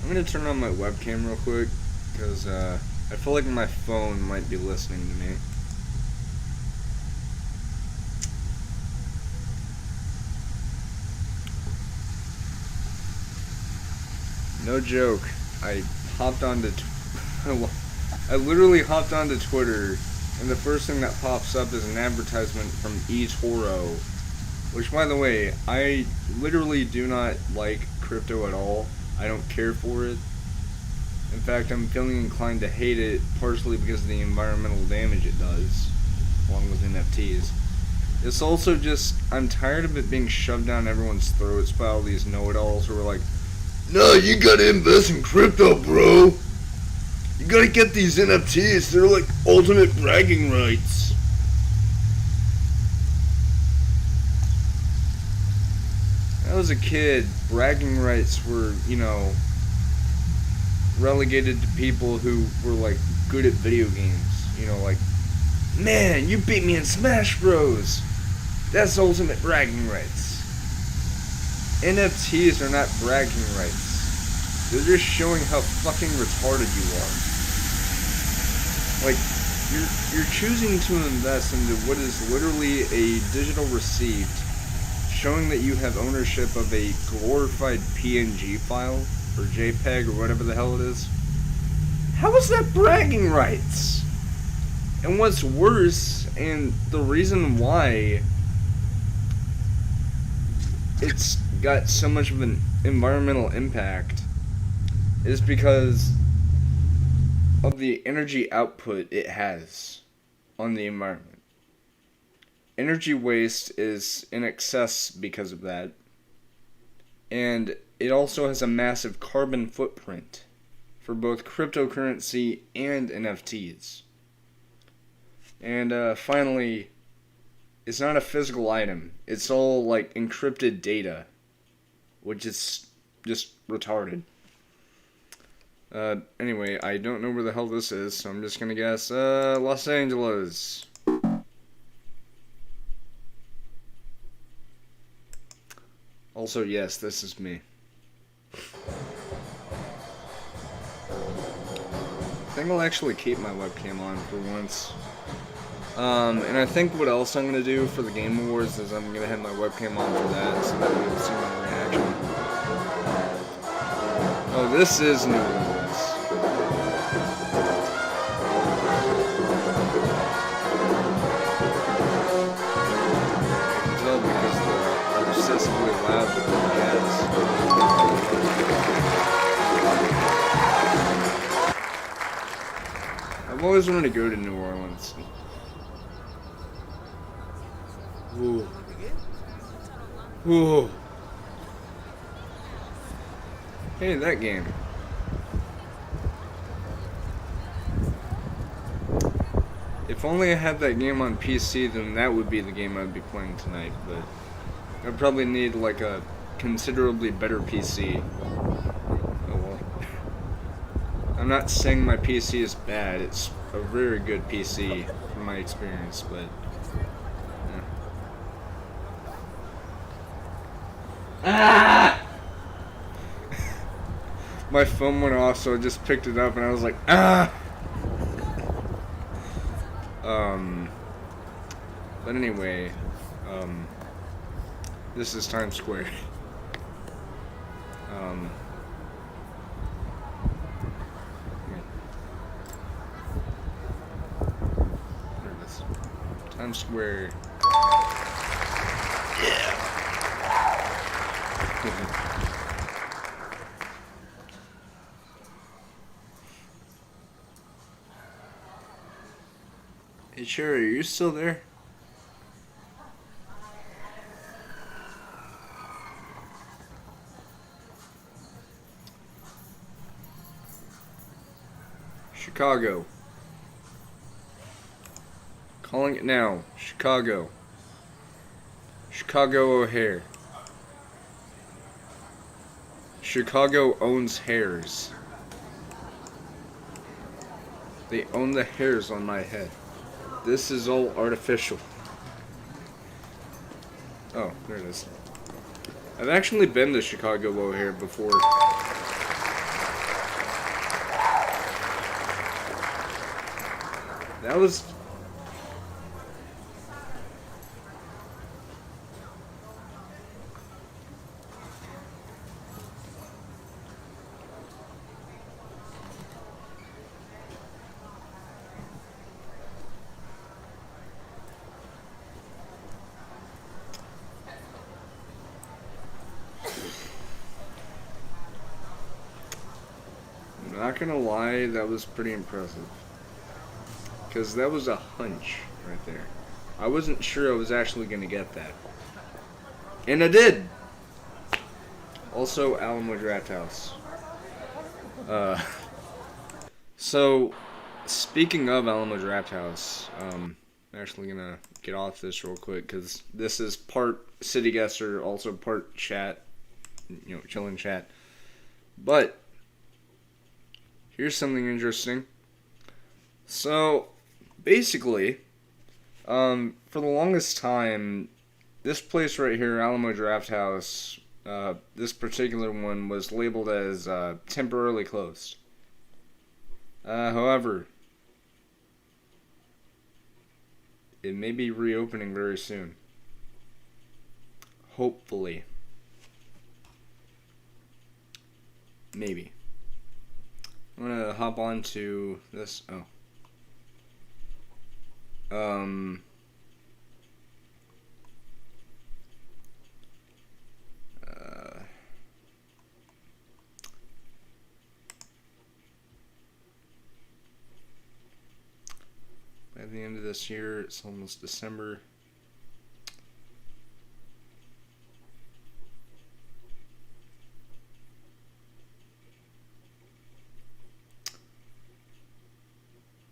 I'm gonna turn on my webcam real quick because I feel like my phone might be listening to me. No joke. I hopped onto I literally hopped onto Twitter, and the first thing that pops up is an advertisement from eToro, which, by the way, I literally do not like crypto at all. I don't care for it. In fact, I'm feeling inclined to hate it, partially because of the environmental damage it does, along with NFTs. It's also just, I'm tired of it being shoved down everyone's throats by all these know-it-alls who are like, no, you gotta invest in crypto, bro. You gotta get these NFTs. They're like ultimate bragging rights. When I was a kid, bragging rights were, relegated to people who were like good at video games. Like, man, you beat me in Smash Bros. That's ultimate bragging rights. NFTs are not bragging rights. They're just showing how fucking retarded you are. Like, you're choosing to invest into what is literally a digital receipt showing that you have ownership of a glorified PNG file, or JPEG, or whatever the hell it is. How is that bragging rights? And what's worse, and the reason why it's got so much of an environmental impact, is because of the energy output it has on the environment. Energy waste is in excess because of that, and it also has a massive carbon footprint for both cryptocurrency and NFTs. And finally, it's not a physical item. It's all like encrypted data, which is just retarded. Anyway, I don't know where the hell this is, so I'm just gonna guess, Los Angeles. Also, yes, this is me. I think I'll actually keep my webcam on for once. And I think what else I'm gonna do for the Game Awards is I'm gonna have my webcam on for that, so that you'll see my reaction. Oh, this is New Orleans. I can tell because they're excessively loud with the ads. I've always wanted to go to New Orleans. Ooh. Ooh. Hey, that game. If only I had that game on PC, then that would be the game I'd be playing tonight, but I'd probably need like a considerably better PC. Oh well. I'm not saying my PC is bad, it's a very good PC from my experience, but yeah. Ah! My phone went off, so I just picked it up and I was like, ah! But anyway, this is Times Square. There it is. Times Square. Yeah. Hey, Sherry, are you still there? Chicago. Calling it now. Chicago. Chicago O'Hare. Chicago owns hairs. They own the hairs on my head. This is all artificial. Oh, there it is. I've actually been to Chicago O'Hare before. That was... I'm not gonna lie, that was pretty impressive. Because that was a hunch right there. I wasn't sure I was actually gonna get that. And I did! Also, Alamo Drafthouse. So, speaking of Alamo Drafthouse, I'm actually gonna get off this real quick because this is part City Guesser, also part chat, chillin' chat. But, here's something interesting. So, basically, for the longest time, this place right here, Alamo Drafthouse, this particular one was labeled as temporarily closed. However, it may be reopening very soon. Hopefully. Maybe. I'm gonna hop on to this. Oh. By the end of this year, it's almost December.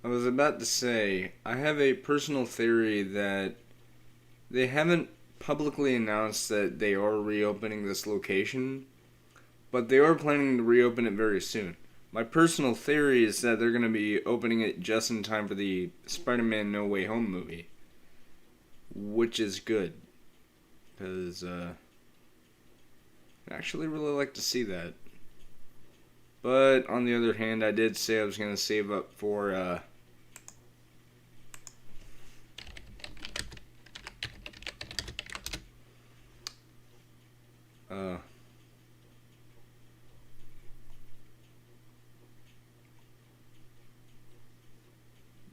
I was about to say, I have a personal theory that they haven't publicly announced that they are reopening this location, but they are planning to reopen it very soon. My personal theory is that they're going to be opening it just in time for the Spider-Man No Way Home movie, which is good, because I'd actually really like to see that. But on the other hand, I did say I was going to save up for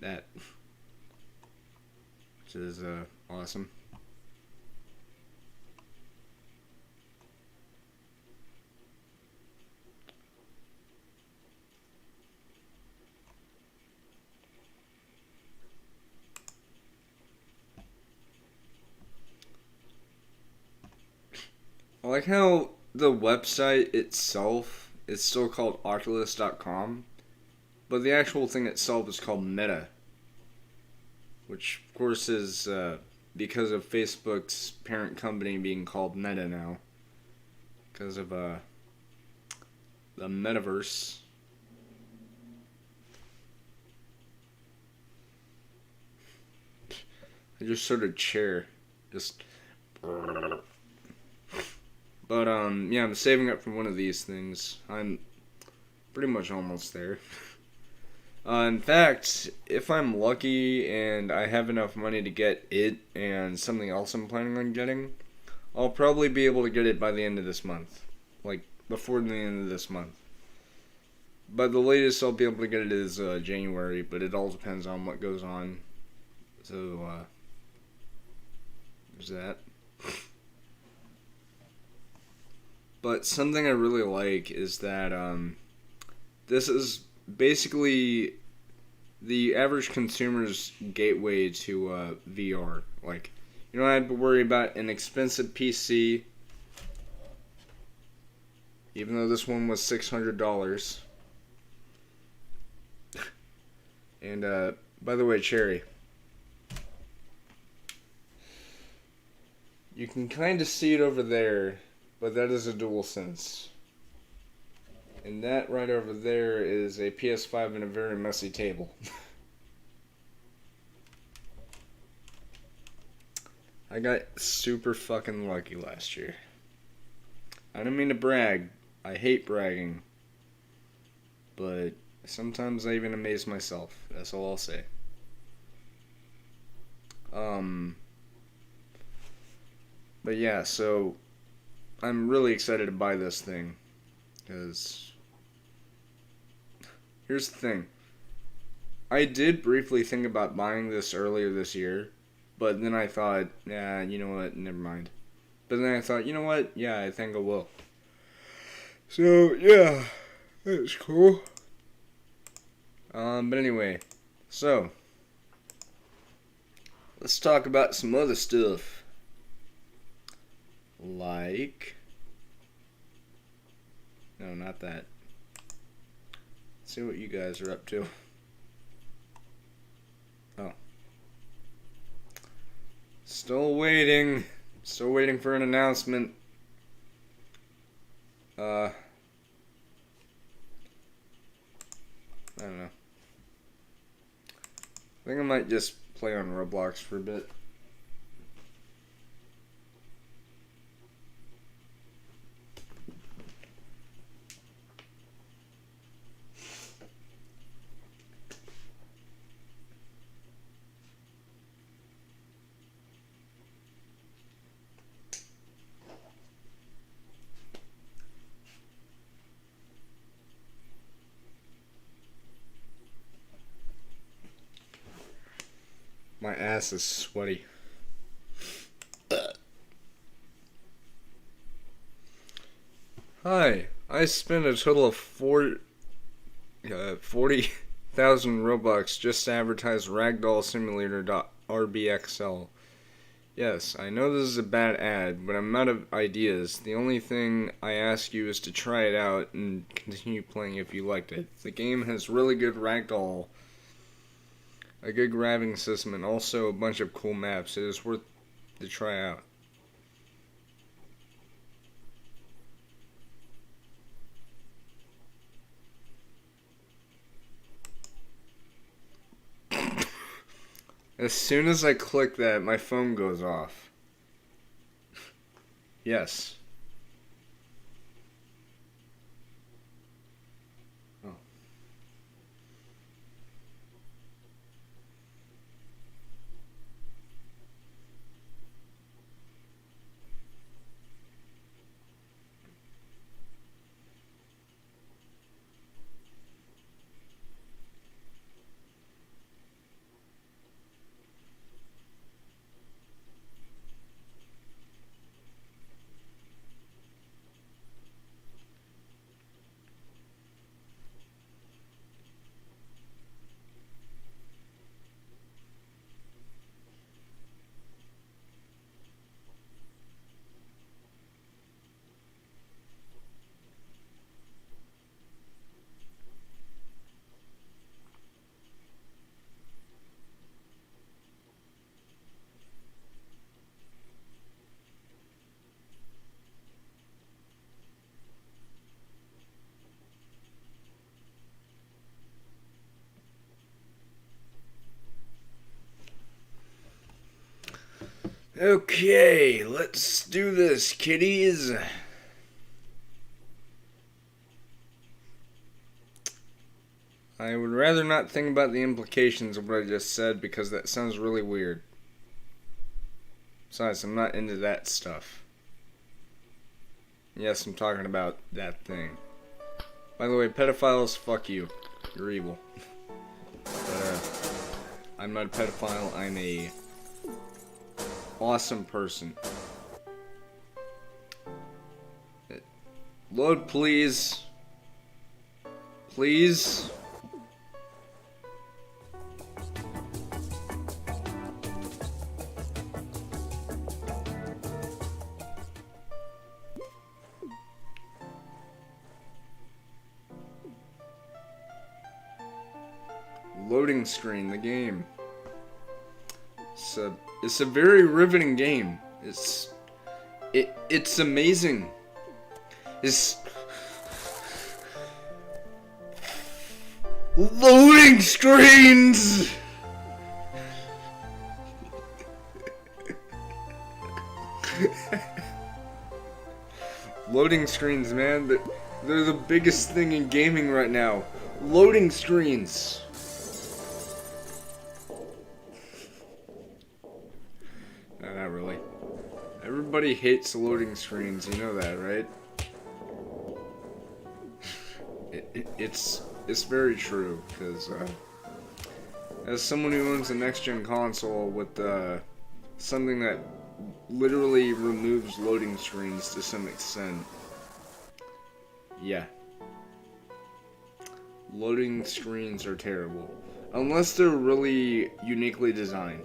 that, which is awesome. I like how the website itself is still called Oculus.com, but the actual thing itself is called Meta, which of course is because of Facebook's parent company being called Meta now, because of the metaverse. I just sort of chair, just. But yeah, I'm saving up for one of these things. I'm pretty much almost there. In fact, if I'm lucky and I have enough money to get it and something else I'm planning on getting, I'll probably be able to get it by the end of this month. Like, before the end of this month. But the latest I'll be able to get it is January, but it all depends on what goes on. So, there's that. But something I really like is that this is basically the average consumer's gateway to VR. Like, you don't have to worry about an expensive PC, even though this one was $600. And by the way, Cherry, you can kind of see it over there, but that is a DualSense. And that right over there is a PS5 and a very messy table. I got super fucking lucky last year. I don't mean to brag. I hate bragging. But sometimes I even amaze myself. That's all I'll say. But yeah, so I'm really excited to buy this thing. Because here's the thing. I did briefly think about buying this earlier this year, but then I thought, yeah, you know what, never mind. But then I thought, you know what, yeah, I think I will. So, yeah, that's cool. But anyway, so, let's talk about some other stuff. Like, no, not that. Let's see what you guys are up to. Oh. Still waiting for an announcement. I don't know. I think I might just play on Roblox for a bit. My ass is sweaty. Hi, I spent a total of 40,000 Robux just to advertise ragdollsimulator.rbxl. Yes, I know this is a bad ad, but I'm out of ideas. The only thing I ask you is to try it out and continue playing if you liked it. The game has really good ragdoll, a good grabbing system, and also a bunch of cool maps. It is worth to try out. As soon as I click that, my phone goes off. Yes. Oh. Okay, let's do this, kiddies. I would rather not think about the implications of what I just said because that sounds really weird. Besides, I'm not into that stuff. Yes, I'm talking about that thing. By the way, pedophiles, fuck you. You're evil. But, I'm not a pedophile, I'm a awesome person. Load, please. Please. Loading screen, the game. It's a very riveting game. It's amazing. It's loading screens. Loading screens, man. They're the biggest thing in gaming right now. Loading screens. No, not really. Everybody hates loading screens, you know that, right? It's very true, because as someone who owns a next-gen console with something that literally removes loading screens to some extent, yeah. Loading screens are terrible. Unless they're really uniquely designed.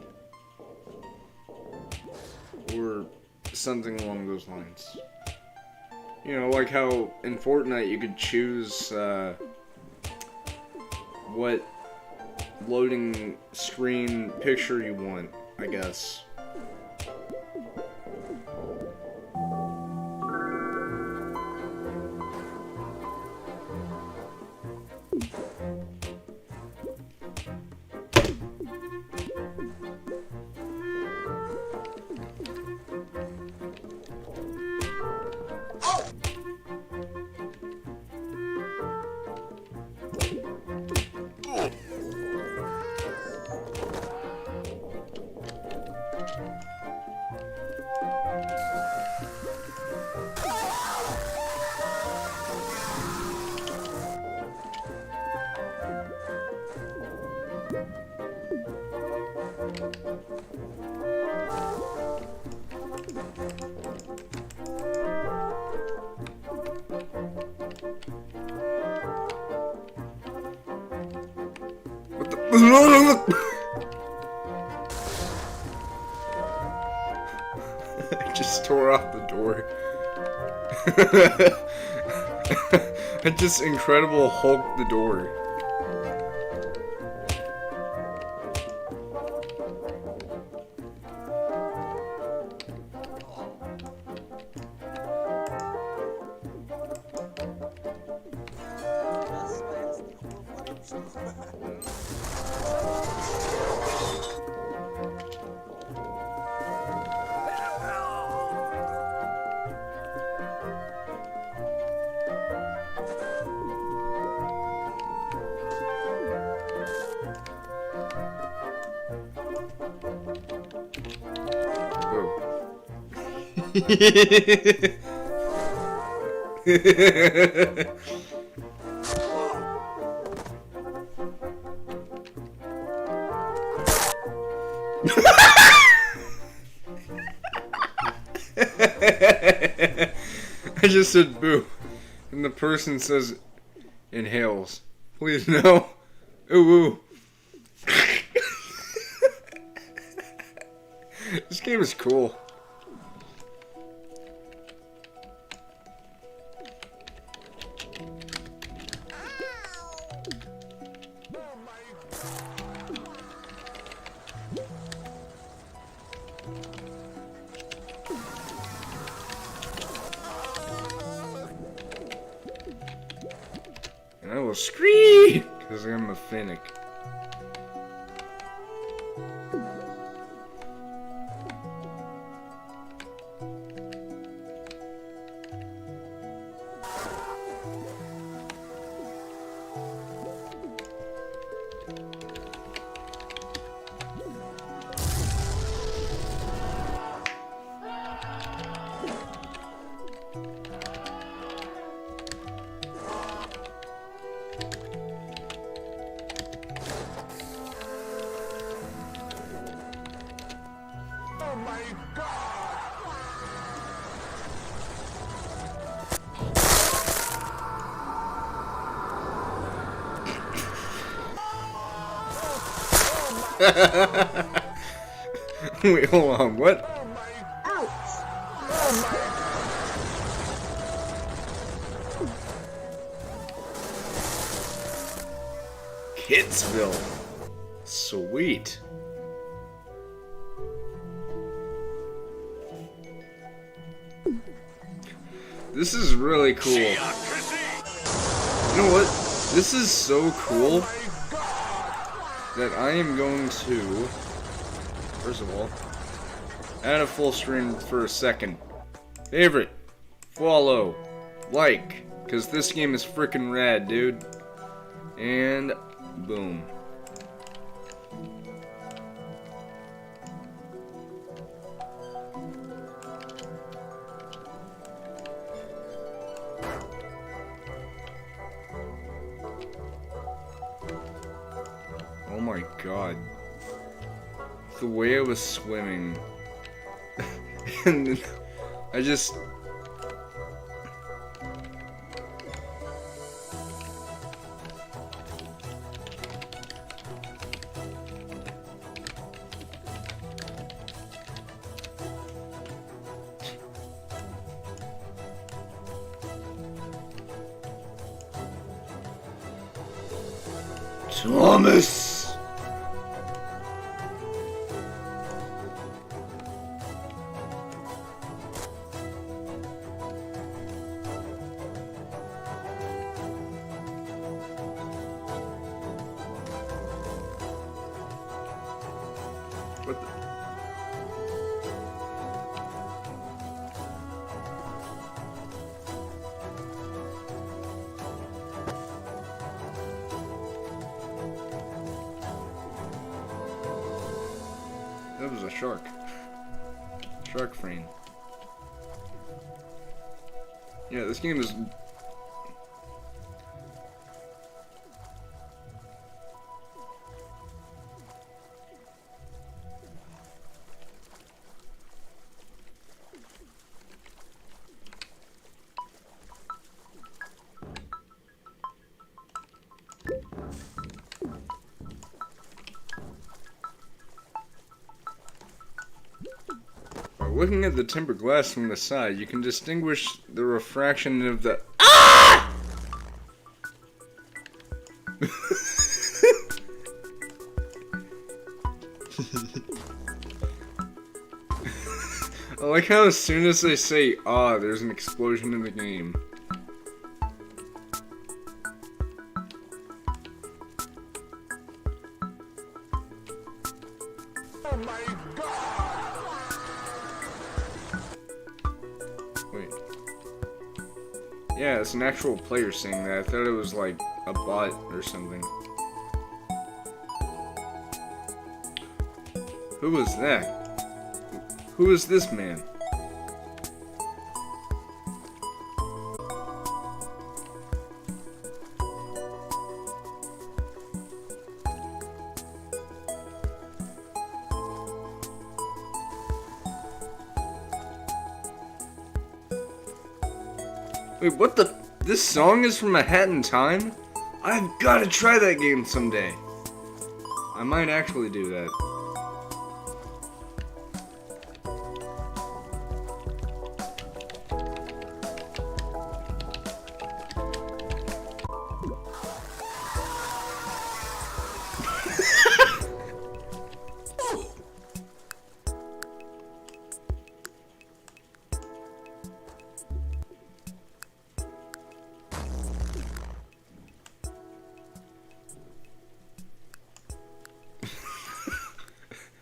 Or something along those lines. You know, like how in Fortnite you could choose what loading screen picture you want, I guess. I just tore off the door. I just Incredible Hulk the door. I just said boo. And the person says inhales. Please no. Ooh, ooh. This game is cool. And I will scream because I'm a Finnick. Oh my god! Wait, hold on, what? Oh my ouch! Oh my Kidsville. Sweet. This is really cool. You know what? This is so cool that I am going to, first of all, add a full screen for a second. Favorite, follow, like, because this game is freaking rad, dude. And boom. Oh my god. The way I was swimming. And then I just... Thomas! What the? That was a shark. Shark frame. Yeah, this game is... By looking at the tempered glass from the side, you can distinguish the refraction of the... Ah! I like how as soon as they say "ah," there's an explosion in the game. Oh my god! Wait. Yeah, it's an actual player saying that. I thought it was like a bot or something. Who was that? Who is this man? Wait, what the? This song is from A Hat in Time? I've got to try that game someday. I might actually do that.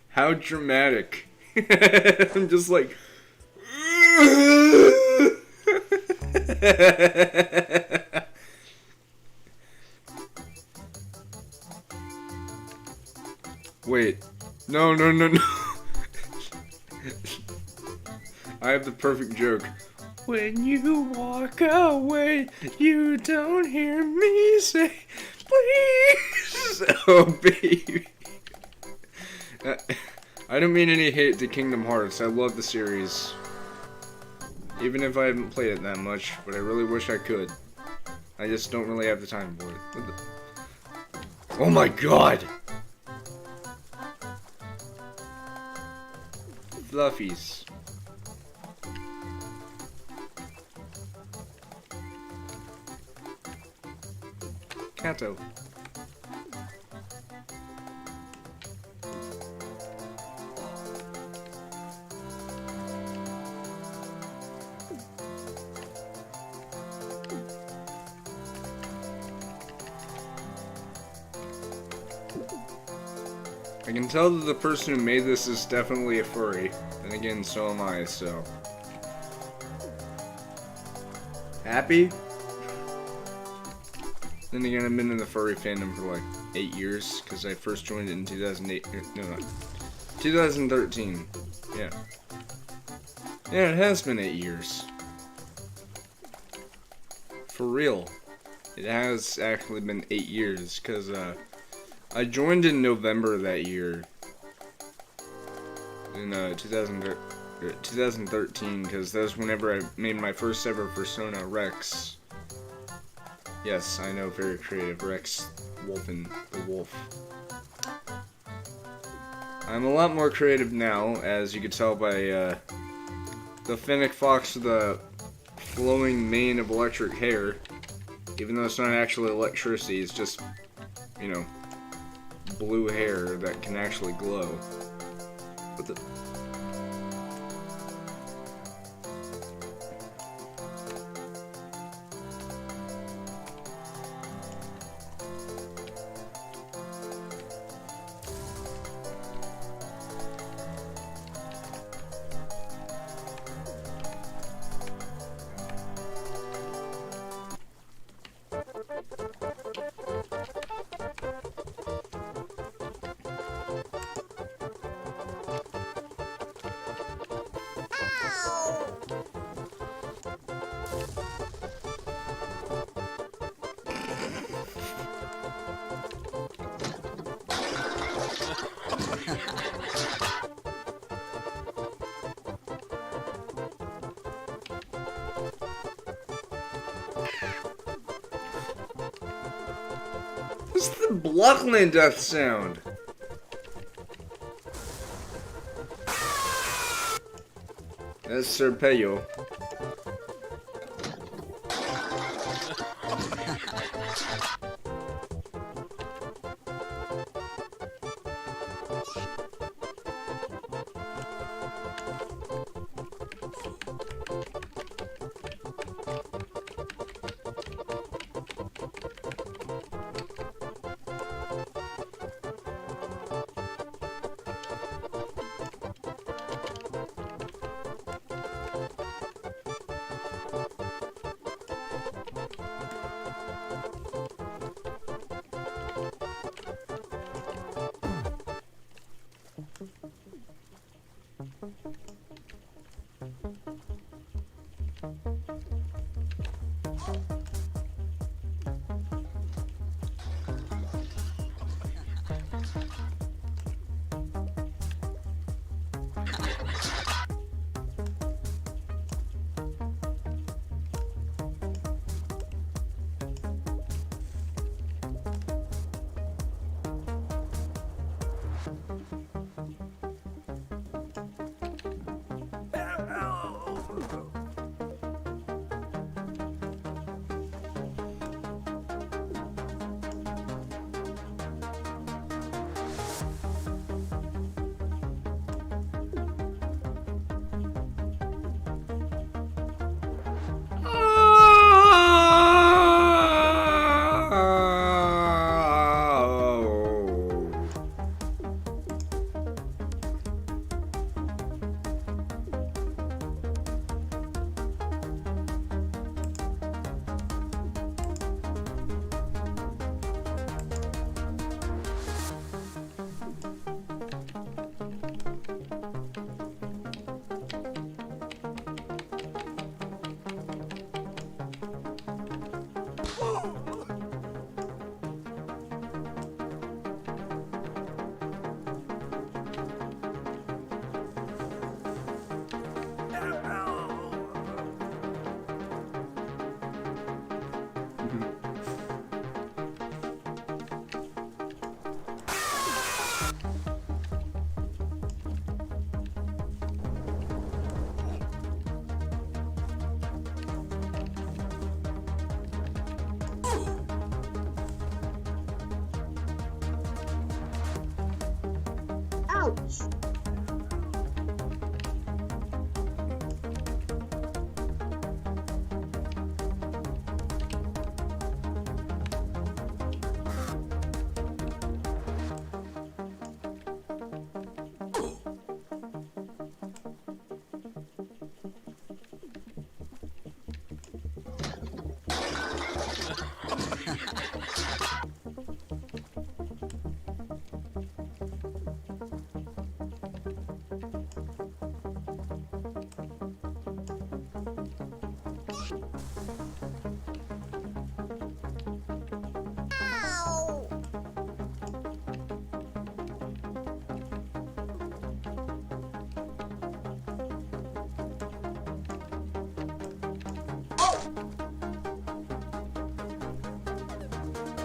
How dramatic. I'm just like... Wait. No, no, no, no. I have the perfect joke. When you walk away, you don't hear me say, please. Oh, baby. I don't mean any hate to Kingdom Hearts. I love the series. Even if I haven't played it that much, but I really wish I could. I just don't really have the time for it. What the... Oh my god! Fluffies. Kato. I can tell that the person who made this is definitely a furry. Then again, so am I, so... Happy? Then again, I've been in the furry fandom for like 8 years, because I first joined it in 2008. No, 2013. Yeah. Yeah, it has been 8 years. For real. It has actually been 8 years, because, I joined in November that year, in 2013, because that was whenever I made my first ever Persona, Rex. Yes, I know, very creative, Rex Wolfen, the wolf. I'm a lot more creative now, as you can tell by the Fennec Fox with the flowing mane of electric hair. Even though it's not actually electricity, it's just, you know, blue hair that can actually glow. What the... What's the Blockland death sound? That's Serpeo. Ouch!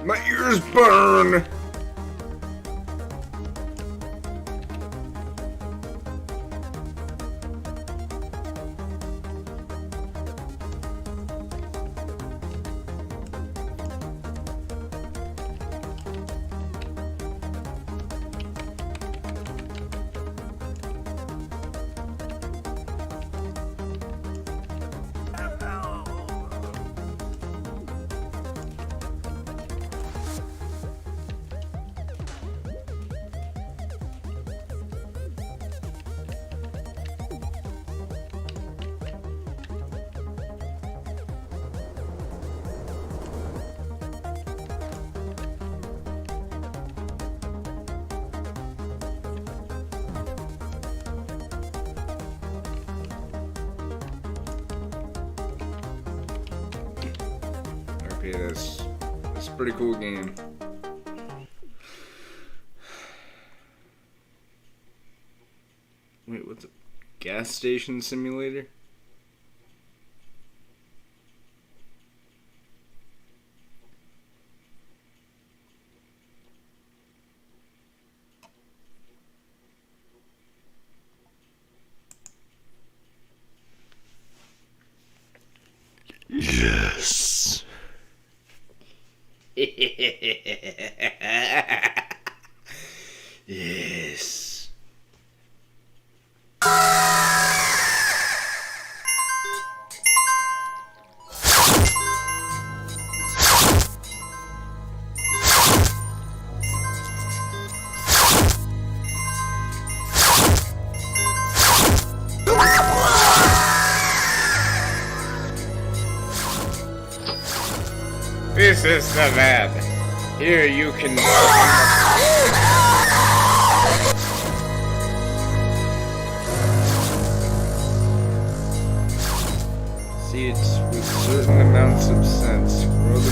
My ears burn! Okay, that's a pretty cool game. Wait, what's a gas station simulator? Yes. Yes. This is the lab. Here you can seeds with certain amounts of sense. Grow the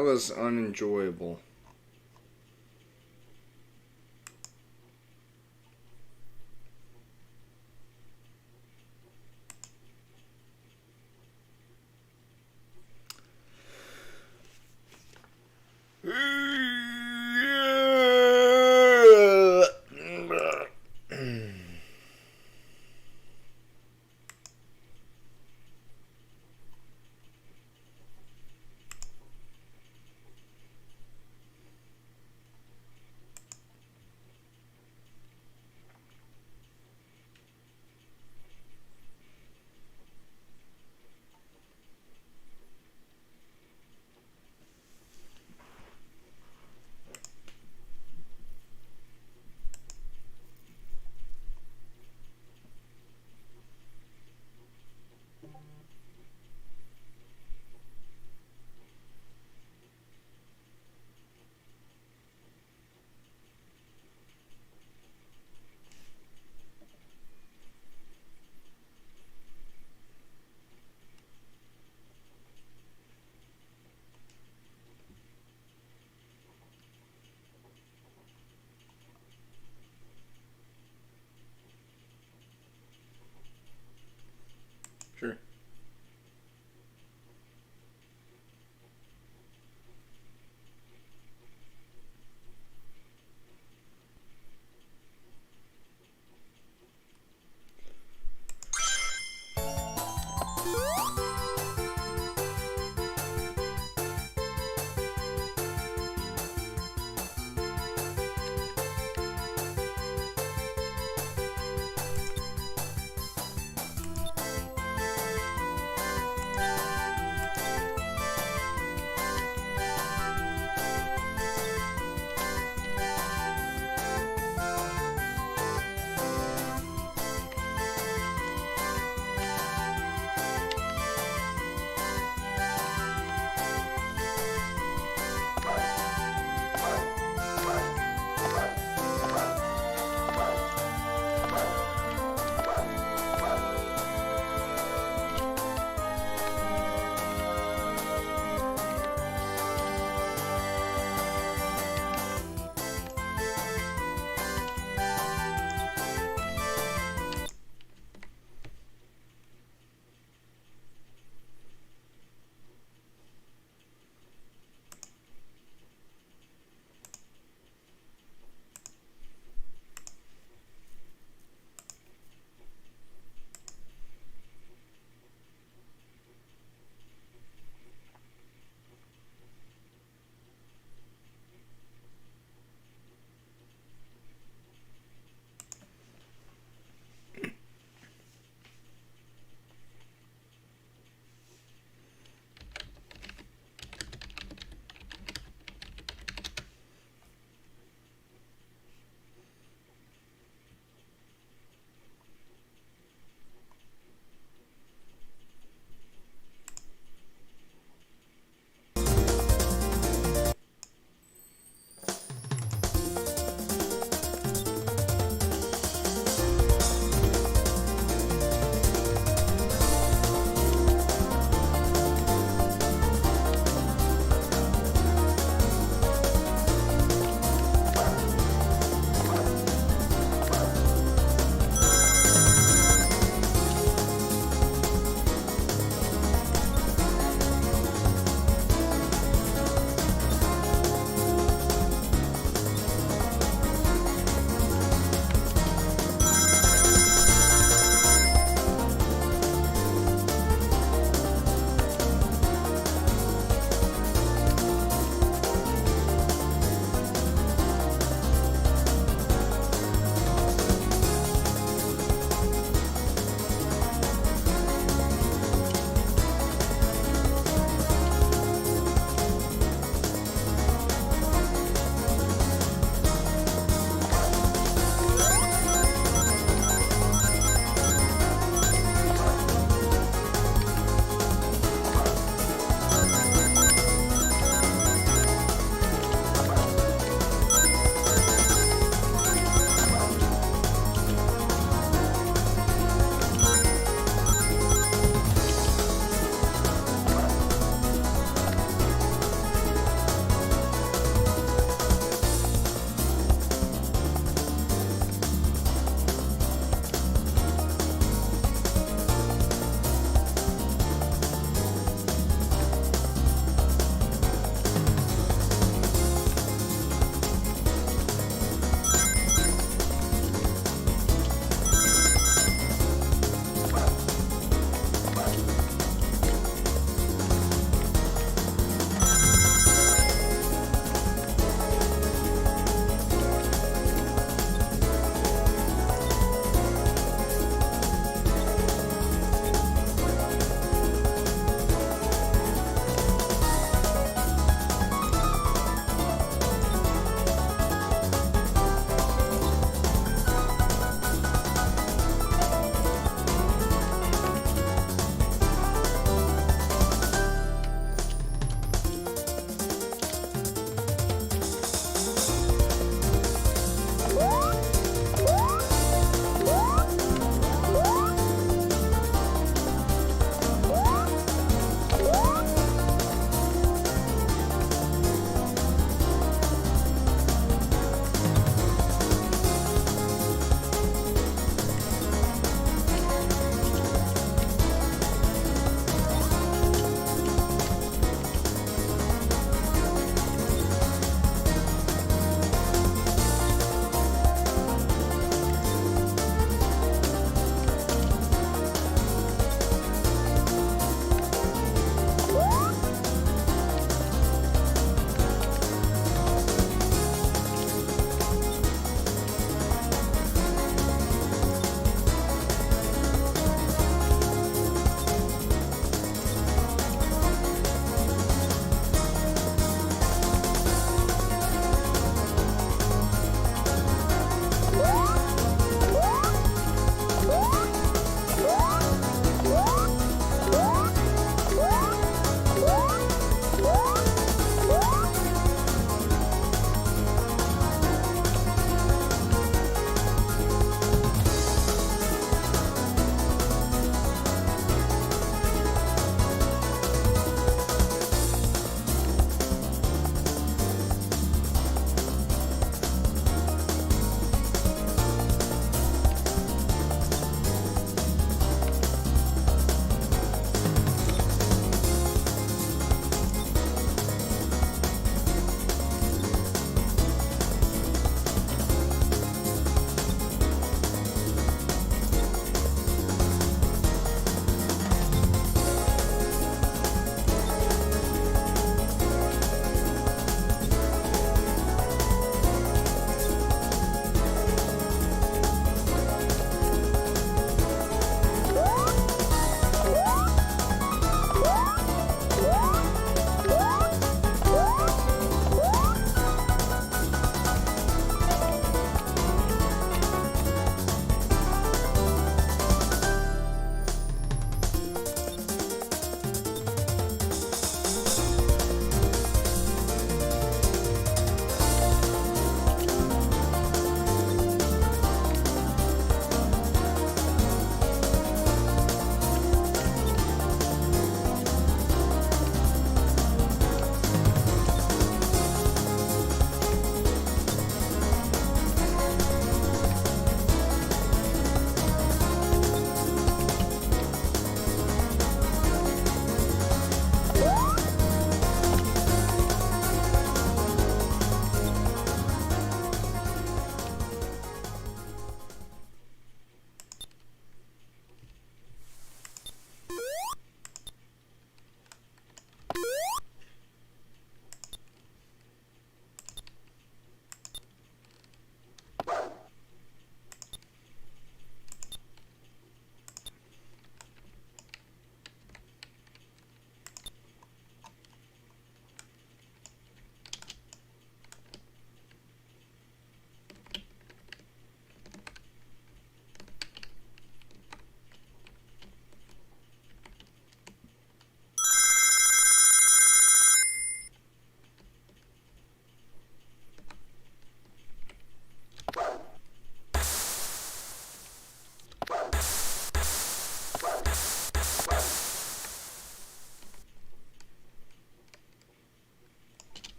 That was unenjoyable.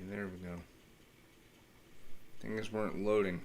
There we go. Things weren't loading.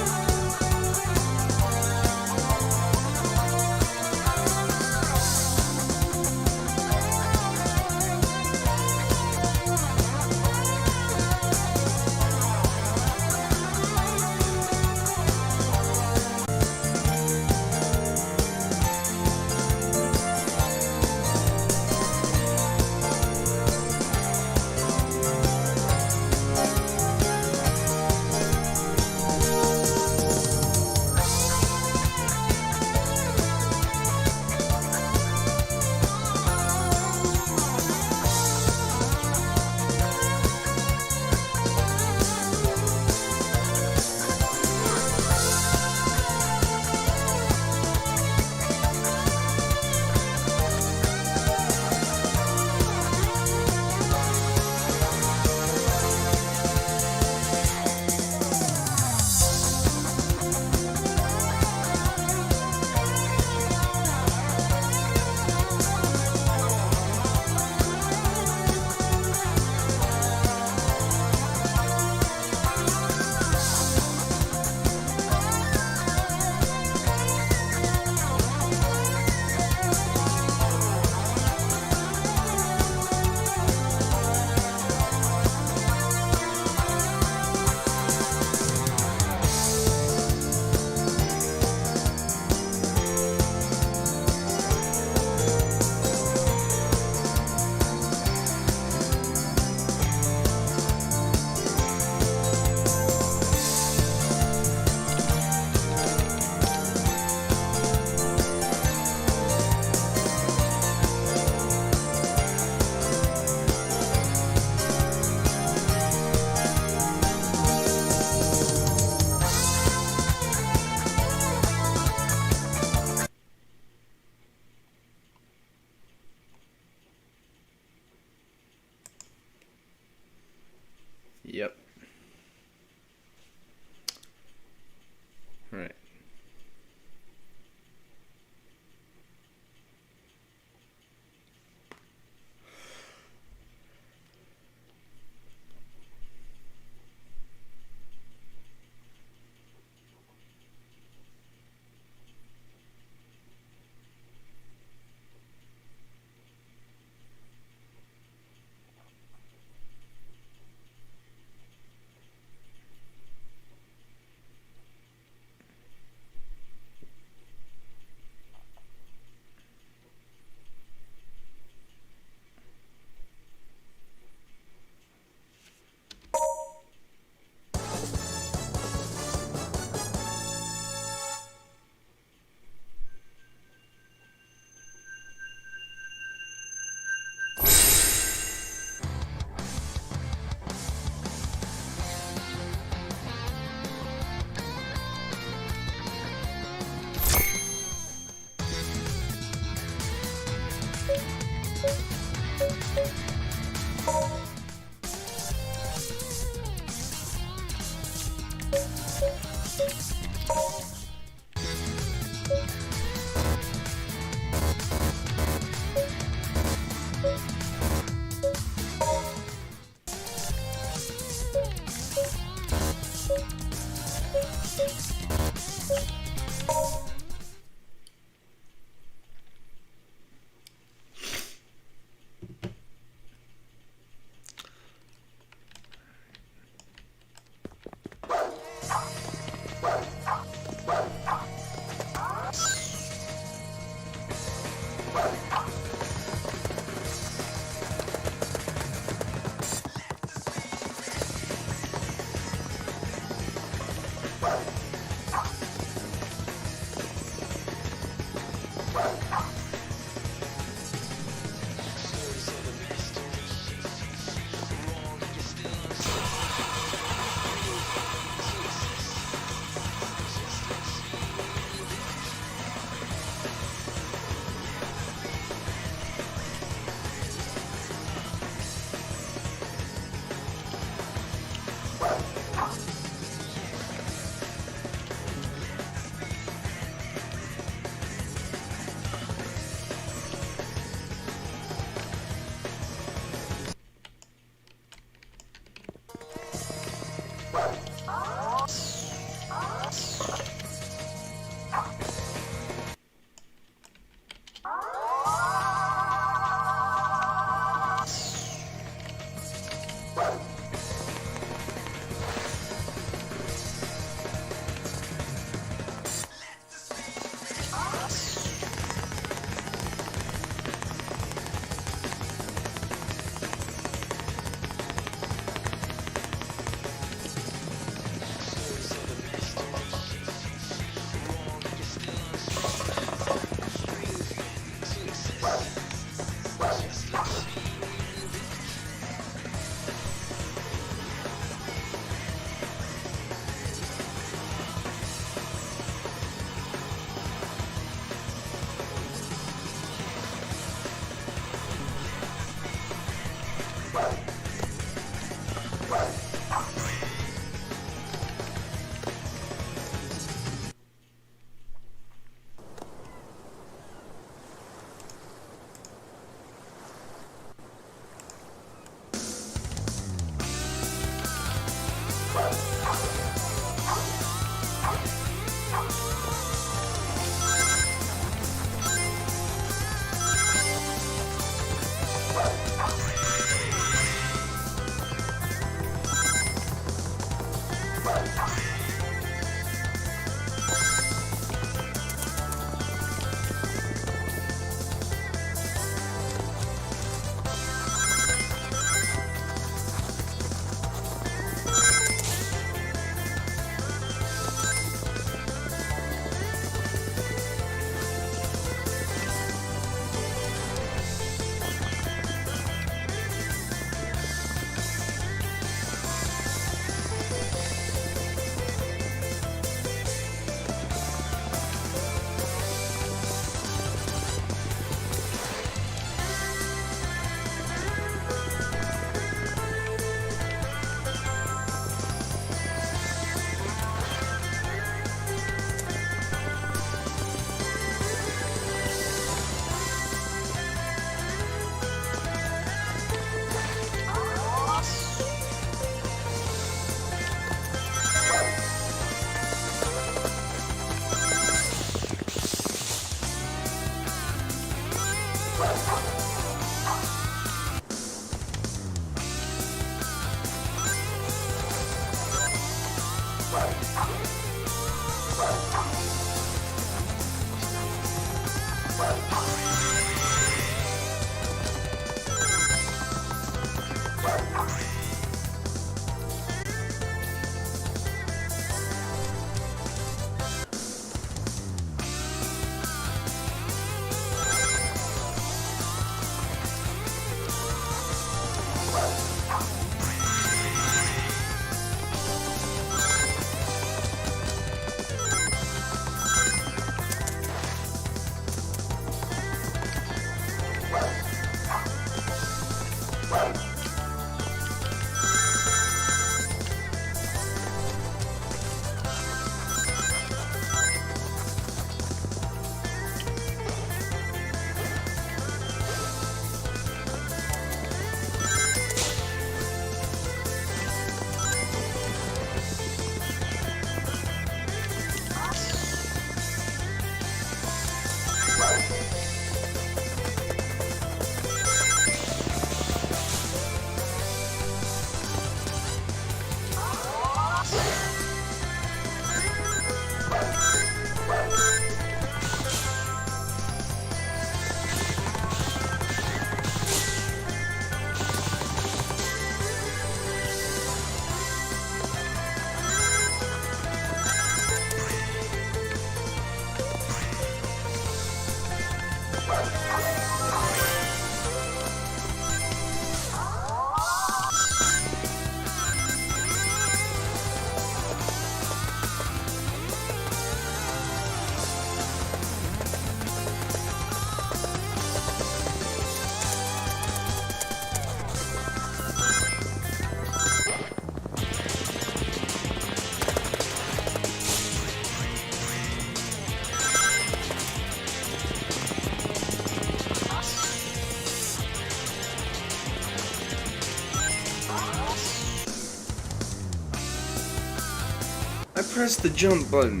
press the jump button.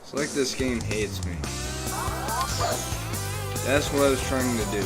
It's like this game hates me. That's what I was trying to do.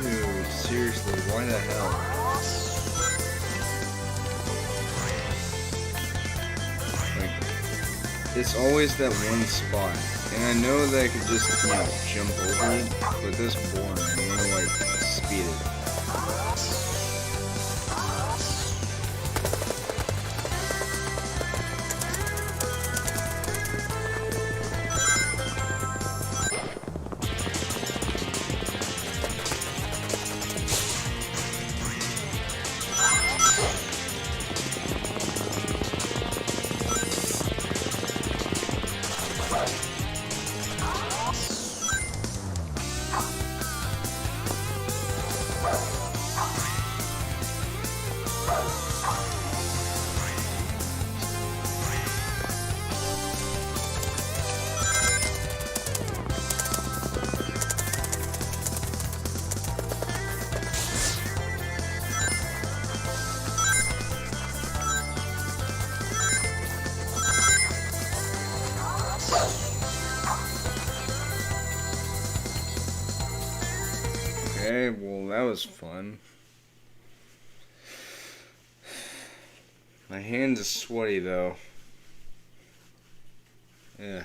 Dude, seriously, why the hell? Like, it's always that one spot. And I know that I could just, jump over it, but this is boring. I wanna, like, speed it. Okay, well, that was fun. My hands are sweaty, though. Yeah.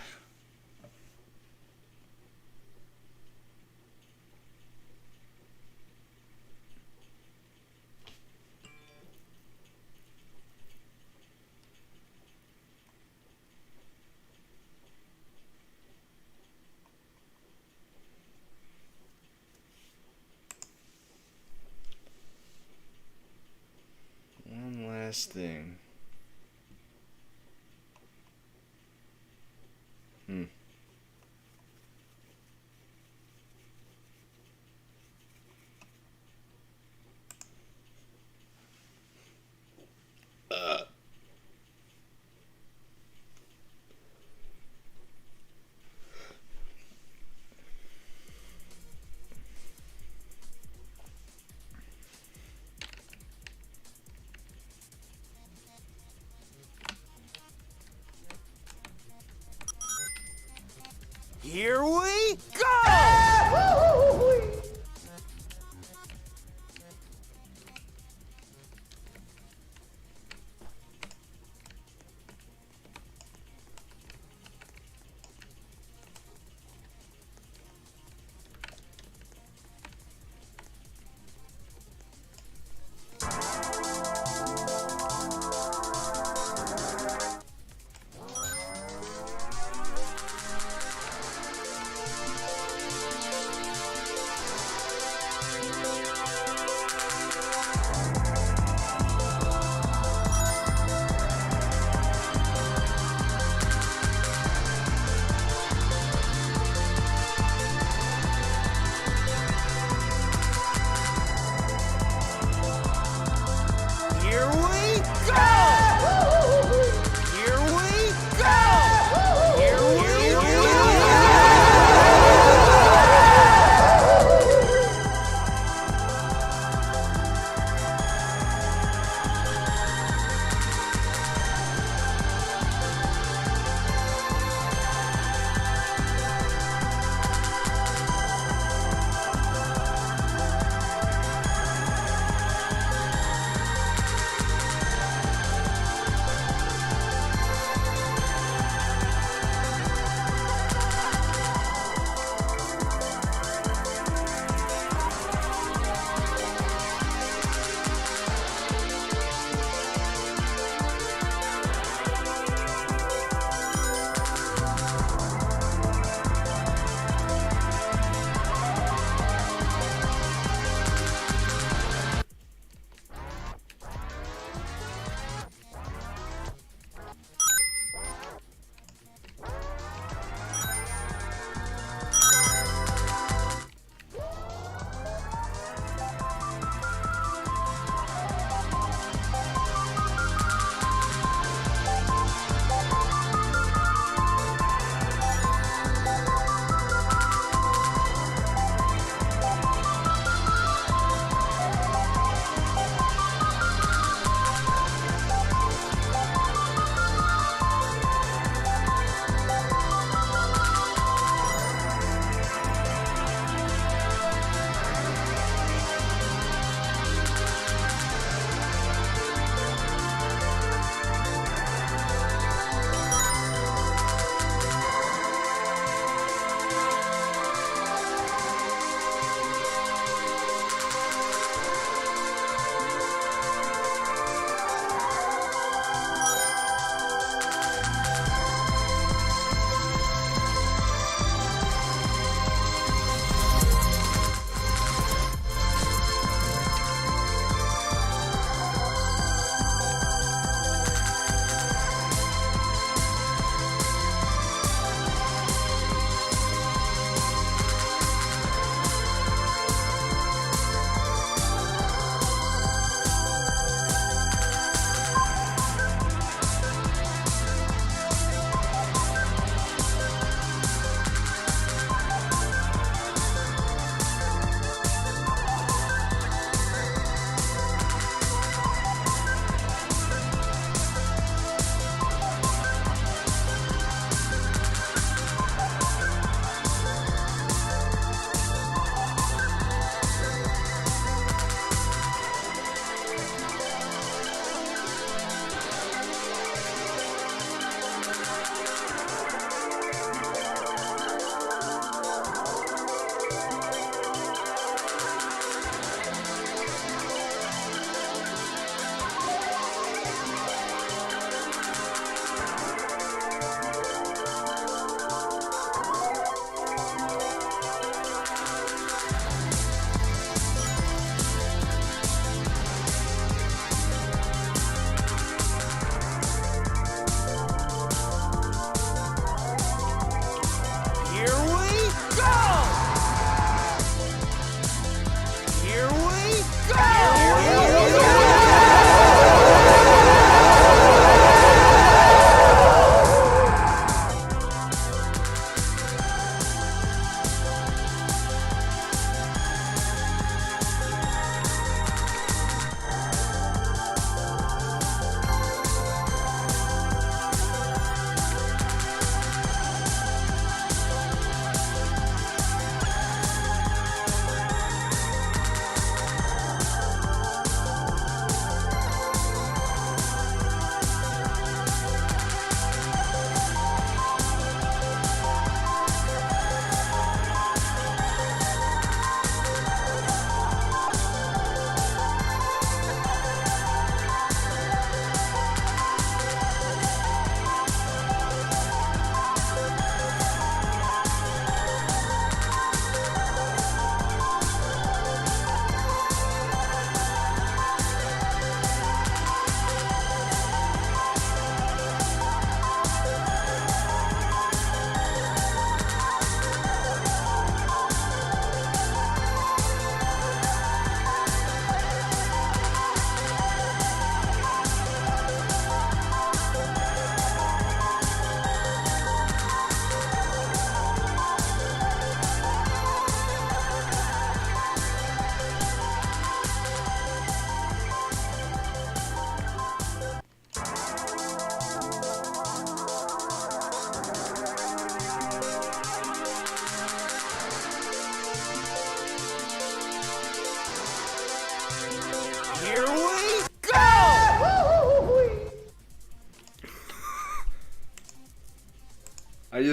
One last thing. Here we go!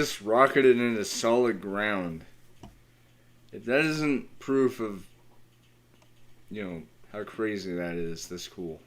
just rocketed into solid ground. If that isn't proof of, how crazy that is, that's cool.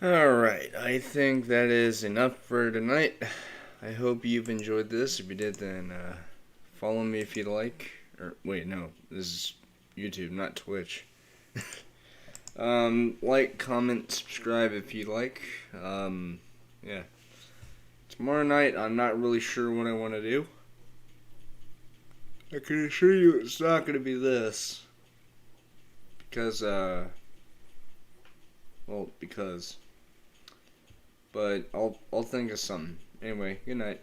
Alright, I think that is enough for tonight. I hope you've enjoyed this. If you did, then follow me if you'd like. Or, wait, no, this is YouTube, not Twitch. Like, comment, subscribe if you'd like. Yeah. Tomorrow night, I'm not really sure what I want to do. I can assure you it's not going to be this. Because, but I'll think of something. Anyway, good night.